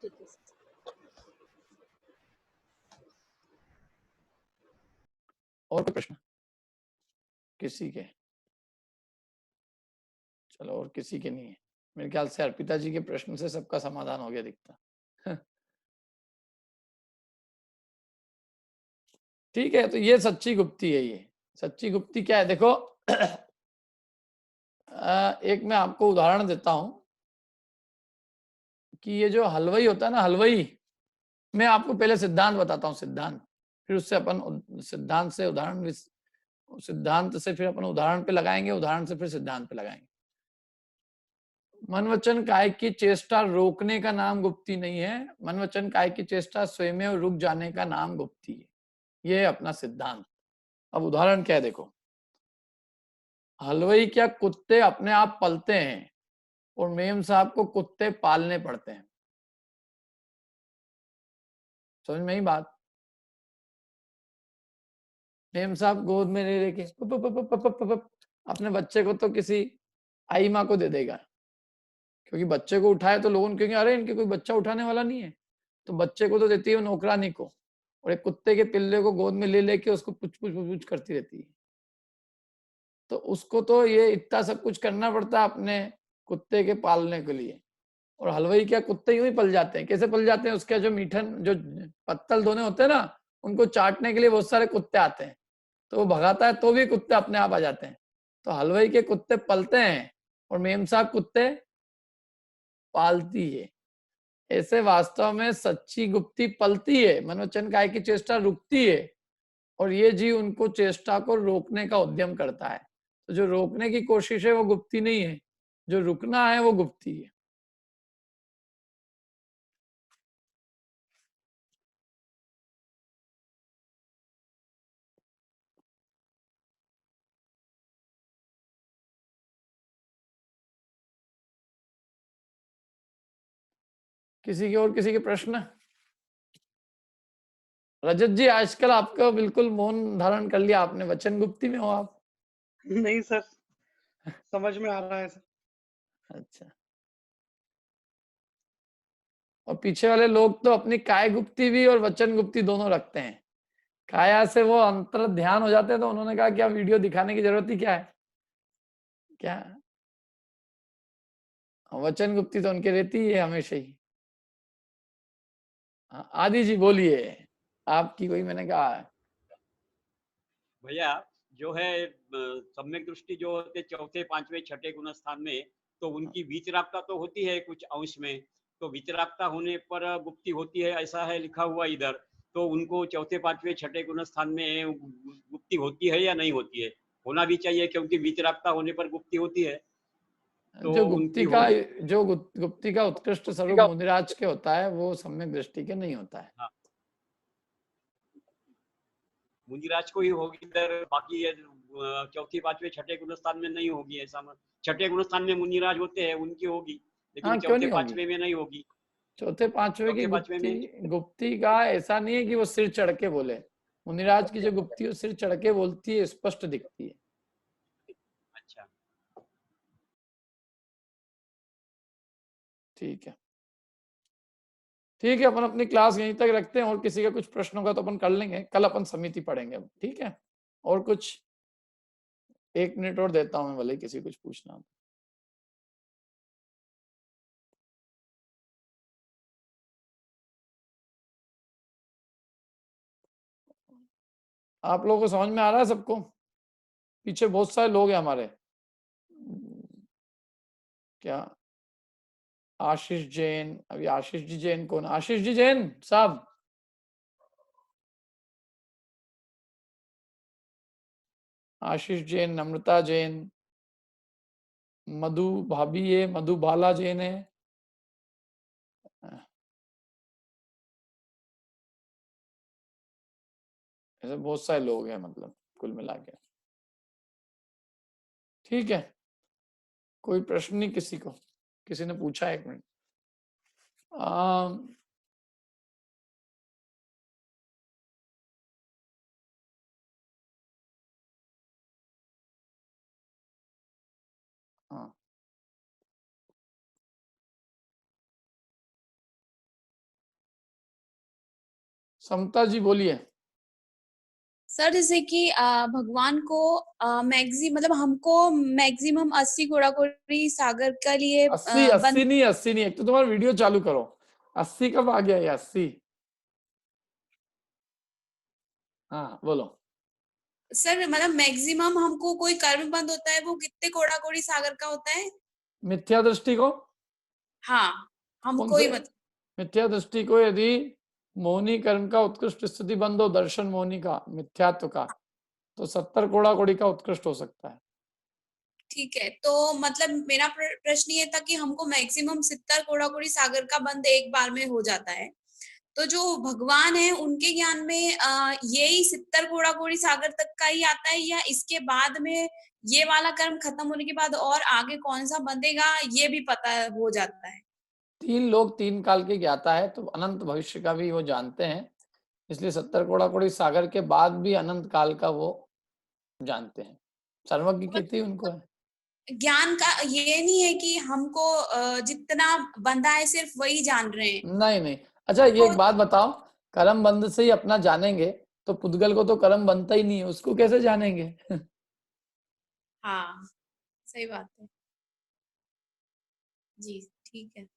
ठीक है। और कोई प्रश्न किसी के? चलो, और किसी के नहीं है। मेरे ख्याल से अर्पिता जी के प्रश्न से सबका समाधान हो गया दिखता। ठीक है, तो ये सच्ची गुप्ती है। ये सच्ची गुप्ती क्या है देखो, एक मैं आपको उदाहरण देता हूं कि ये जो हलवाई होता है ना, हलवाई, मैं आपको पहले सिद्धांत बताता हूँ, सिद्धांत, फिर उससे अपन सिद्धांत से उदाहरण, सिद्धांत से फिर अपन उदाहरण पे लगाएंगे, उदाहरण से फिर सिद्धांत पे लगाएंगे। मन वचन काय की चेष्टा रोकने का नाम गुप्ती नहीं है, मन वचन काय की चेष्टा स्वयं रुक जाने का नाम गुप्ती है। ये है अपना सिद्धांत। अब उदाहरण क्या है देखो, हलवाई क्या कुत्ते अपने आप पलते हैं और मेम साहब को कुत्ते पालने पड़ते हैं। समझ में ही बात? मेम साहब गोद में ले लेके अपने बच्चे को तो किसी आई माँ को दे देगा, क्योंकि बच्चे को उठाए तो लोगों कहेंगे अरे इनके कोई बच्चा उठाने वाला नहीं है, तो बच्चे को तो देती है नौकरानी को, और एक कुत्ते के पिल्ले को गोद में ले लेके उसको पुछ पुछ पुछ करती रहती है। तो उसको तो ये इतना सब कुछ करना पड़ता है अपने कुत्ते के पालने के लिए। और हलवाई क्या कुत्ते यूं ही पल जाते हैं? कैसे पल जाते हैं? उसके जो मीठन, जो पत्तल दोने होते हैं ना, उनको चाटने के लिए बहुत सारे कुत्ते आते हैं, तो वो भगाता है तो भी कुत्ते अपने आप आ जाते हैं। तो हलवाई के कुत्ते पलते हैं और मेम साहब कुत्ते पालती है। ऐसे वास्तव में सच्ची गुप्ती पलती है, मनोवचन काय की चेष्टा रुकती है, और ये जीव उनको चेष्टा को रोकने का उद्यम करता है। तो जो रोकने की कोशिश है वो गुप्ती नहीं है, जो रुकना है वो गुप्ती है। किसी के और किसी के प्रश्न? रजत जी, आजकल आपका बिल्कुल मौन धारण कर लिया आपने, वचन गुप्ती में हो आप? नहीं सर, समझ में आ रहा है सर। अच्छा। और पीछे वाले लोग तो अपनी काय गुप्ती भी और वचन गुप्ती दोनों रखते हैं। काया से वो अंतर ध्यान हो जाते हैं, तो उन्होंने कहा क्या वीडियो दिखाने की जरूरत ही क्या है? क्या वचन गुप्ती तो उनके रहती है हमेशा ही। आदि जी बोलिए, आपकी कोई मैंने कहा है। भैया जो है सम्यक दृष्टि जो होते चौथे पांचवें छठे गुण स्थान में, तो उनकी विचरागता तो होती है कुछ अंश में, तो विचरागता होने पर गुप्ती होती है ऐसा है लिखा हुआ इधर, तो उनको चौथे पांचवें छठे गुण स्थान में गुप्ती होती है या नहीं होती है? होना भी चाहिए क्योंकि विचरागता होने पर गुप्ती होती है। तो जो गुप्ती का उत्कृष्ट स्वरूप मुनिराज के होता है वो सम्यक दृष्टि के नहीं होता है। हाँ। मुनिराज को ही होगी इधर, बाकी चौथी पांचवें छठे गुण स्थान में नहीं होगी। ऐसा छठे गुण स्थान में मुनिराज होते हैं, उनकी होगी, लेकिन चौथे पांचवें में नहीं होगी। चौथे पांचवें की गुप्ती का ऐसा नहीं है कि वो सिर चढ़ के बोले। मुनिराज की जो गुप्ती है सिर चढ़ के बोलती है, स्पष्ट दिखती है। अच्छा, ठीक है, ठीक है, अपन अपनी क्लास यहीं तक रखते हैं, और किसी का कुछ प्रश्न होगा तो अपन कर लेंगे। कल अपन समिति पढ़ेंगे अब, ठीक है? और कुछ 1 मिनट और देता हूं मैं, भले किसी कुछ पूछना हो। आप लोगों को समझ में आ रहा है सबको? पीछे बहुत सारे लोग हैं हमारे। क्या आशीष जैन, अभी आशीष जी जैन कौन? आशीष जी जैन साहब, आशीष जैन, नम्रता जैन, मधु भाभी है, मधु बाला जैन है, ऐसे बहुत सारे लोग हैं मतलब कुल मिला के। ठीक है, कोई प्रश्न नहीं किसी को? किसी ने पूछा? 1 मिनट। हाँ, समता जी बोलिए। सर जैसे कि भगवान को मतलब हमको मैक्सिमम 80 कोड़ाकोड़ी सागर का लिए 80 नहीं, एक तो तुम्हारा वीडियो चालू करो। 80 कब आ गया ये 80? हाँ बोलो। सर मतलब मैक्सिमम हमको कोई कर्म बंद होता है वो कितने कोड़ा कोड़ी सागर का होता है? मिथ्या दृष्टि को, हाँ कौन हमको ही से? मतलब मिथ्या दृष्टि को यदि मोहनी कर्म का उत्कृष्ट स्थिति बंद हो, दर्शन मोहनी का, मिथ्यात्व का, तो 70 कोड़ा कोड़ी का उत्कृष्ट हो सकता है। ठीक है। तो मतलब मेरा प्रश्न ये था कि हमको मैक्सिमम 70 कोड़ा कोड़ी सागर का बंद एक बार में हो जाता है, तो जो भगवान है उनके ज्ञान में यही 70 कोड़ा कोड़ी सागर तक का ही आता है, या इसके बाद में ये वाला कर्म खत्म होने के बाद और आगे कौन सा बंधेगा ये भी पता हो जाता है? 3 लोग 3 काल के ज्ञाता है, तो अनंत भविष्य का भी वो जानते हैं, इसलिए 70 कोड़ा कोड़ी सागर के बाद भी अनंत काल का वो जानते हैं। सर्वज्ञ कितनी उनको है। ज्ञान का ये नहीं है कि हमको जितना बंधा है सिर्फ वही जान रहे हैं। नहीं नहीं, अच्छा ये एक बात बताओ, कर्म बंध से ही अपना जानेंगे तो पुद्गल को तो कर्म बनता ही नहीं है, उसको कैसे जानेंगे? हाँ सही बात है जी, ठीक है।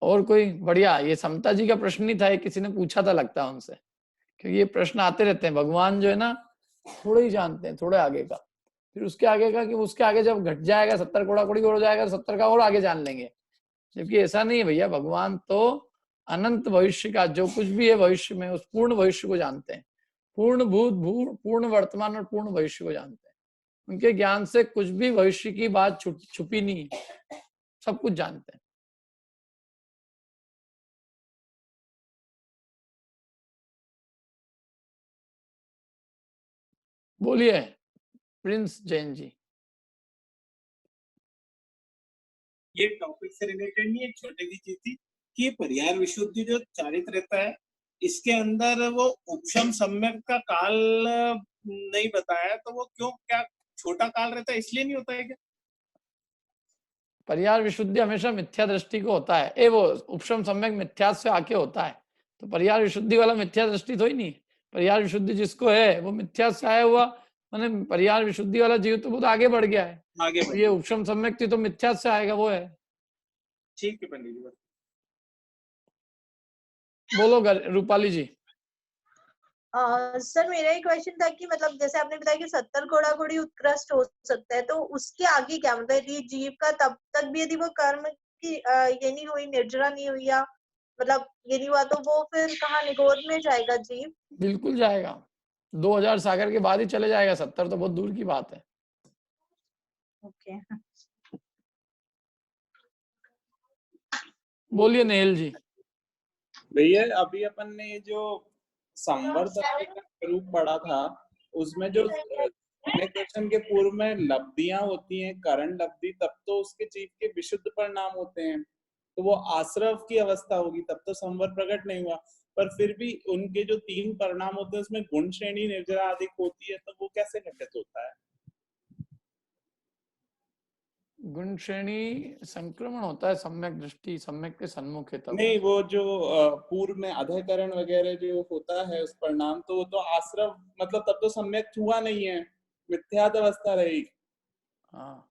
और कोई? बढ़िया, ये समता जी का प्रश्न नहीं था, ये किसी ने पूछा था लगता है उनसे, क्योंकि ये प्रश्न आते रहते हैं। भगवान जो है ना थोड़े ही जानते हैं, थोड़े आगे का, फिर उसके आगे का कि उसके आगे जब घट जाएगा 70 कोड़ा कोड़ी और हो जाएगा, 70 का और आगे जान लेंगे। जबकि ऐसा नहीं है भैया, भगवान तो अनंत भविष्य का जो कुछ भी है भविष्य में, उस पूर्ण भविष्य को जानते हैं। पूर्ण भूत, पूर्ण वर्तमान और पूर्ण भविष्य को जानते हैं। उनके ज्ञान से कुछ भी भविष्य की बात छुपी नहीं है, सब कुछ जानते हैं। बोलिए प्रिंस जैन जी। ये टॉपिक से रिलेटेड नहीं, एक छोटी सी चीज थी कि परिहार विशुद्धि जो चारित्र रहता है, इसके अंदर वो उपशम सम्यक का काल नहीं बताया, तो वो क्यों, क्या छोटा काल रहता है इसलिए नहीं होता है क्या? परिहार विशुद्धि हमेशा मिथ्या दृष्टि को होता है, वो उपशम सम्यक मिथ्या से आके होता है, तो परिहार विशुद्धि वाला मिथ्या दृष्टि तो ही नहीं। परिहार विशुद्धि जिसको है वो मिथ्या से आया हुआ, माने परिहार विशुद्धि वाला जीव तो बहुत आगे बढ़ गया है, आगे और ये उपशम सम्यक थी तो मिथ्या से आएगा, वो है। ठीक है पंडित जी। बोलो रूपाली जी। सर मेरा एक क्वेश्चन था कि मतलब जैसे आपने बताया कि 70 कोड़ा कोड़ी उत्कृष्ट हो सकता है, तो उसके आगे क्या, मतलब यदि जीव का तब तक भी यदि वो कर्म की ये नहीं हुई, निर्जरा नहीं हुई, या मतलब ये नहीं हुआ, तो वो फिर कहाँ निगोद में जाएगा जीव? बिल्कुल जाएगा, 2000 सागर के बाद ही चले जाएगा, 70 तो बहुत दूर की बात है। ओके बोलिए नेहल जी। भैया अभी अपन ने जो संवर्धन का रूप पढ़ा था, उसमें जो क्वेश्चन के पूर्व में लब्धियां होती हैं, करण लब्धि, तब तो उसके जीव के विशुद्ध परिणाम होते हैं, तो वो आश्रव की अवस्था होगी, तब तो संवर प्रकट नहीं हुआ। पर फिर भी उनके जो 3 परिणाम होते हैं उसमें गुण श्रेणी निर्जरा अधिक होती है, तो वो कैसे घटित होता है? गुण श्रेणी संक्रमण होता है, सम्यक दृष्टि सम्यक के सन्मुख है तब। नहीं, वो जो पूर्व में अधःकरण वगैरह जो होता है उस परिणाम, तो वो तो आश्रव, मतलब तब तो सम्यक हुआ नहीं है, मिथ्यात अवस्था रहेगी। हाँ,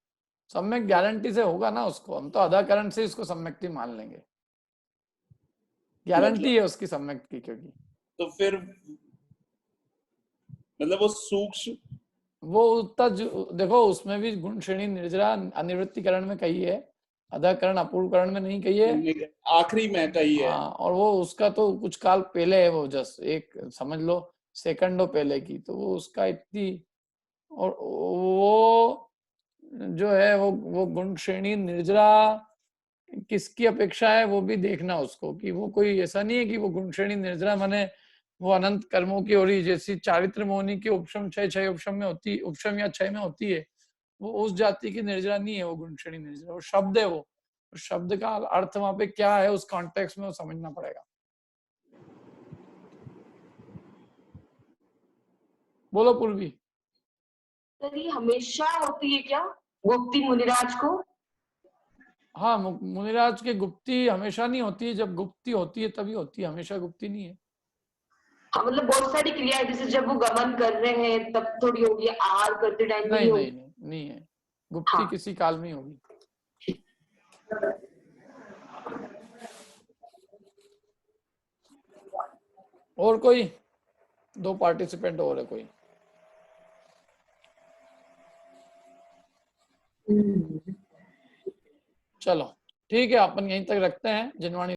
सम्यक गारंटी से होगा ना उसको, हम तो अधःकरण से इसको सम्यक्ति मान लेंगे, गारंटी है उसकी सम्यक की, क्योंकि तो फिर मतलब वो सूक्ष्म, वो उतना देखो उसमें भी गुण श्रेणी निर्जरा अनिवृत्तिकरण में कही है, अधःकरण अपूर्वकरण में नहीं कही है, आखिरी में कही है। हाँ, और वो उसका तो कुछ काल पहले है, वो जस्ट एक समझ लो सेकंडों पहले की, तो वो उसका इतनी, और वो जो है वो गुण श्रेणी निर्जरा किसकी अपेक्षा है वो भी देखना उसको, कि वो कोई ऐसा नहीं है कि वो गुण श्रेणी निर्जरा माने वो अनंत कर्मों की, और जैसी चारित्र मोहनी की उपशम 6 उपशम में होती, उपशम या 6 में होती है, वो उस जाति की निर्जरा नहीं है, वो गुण श्रेणी निर्जरा, वो शब्द है, वो शब्द का अर्थ वहां पे क्या है उस कॉन्टेक्स्ट में वो समझना पड़ेगा। बोलो पूर्वी। सर ये हमेशा होती है क्या गुप्ती मुनिराज को? हाँ, मुनिराज की गुप्ती हमेशा नहीं होती है, जब गुप्ती होती है तभी होती है, हमेशा गुप्ती नहीं है। हाँ मतलब बहुत सारी क्रिया है, जैसे जब वो गमन कर रहे हैं तब थोड़ी होगी, आहार करते टाइम नहीं होगी। नहीं है, गुप्ती किसी काल में होगी। और कोई? 2 पार्टिसिपेंट और है कोई? चलो ठीक है, अपन यहीं तक रखते हैं। जिनवाणी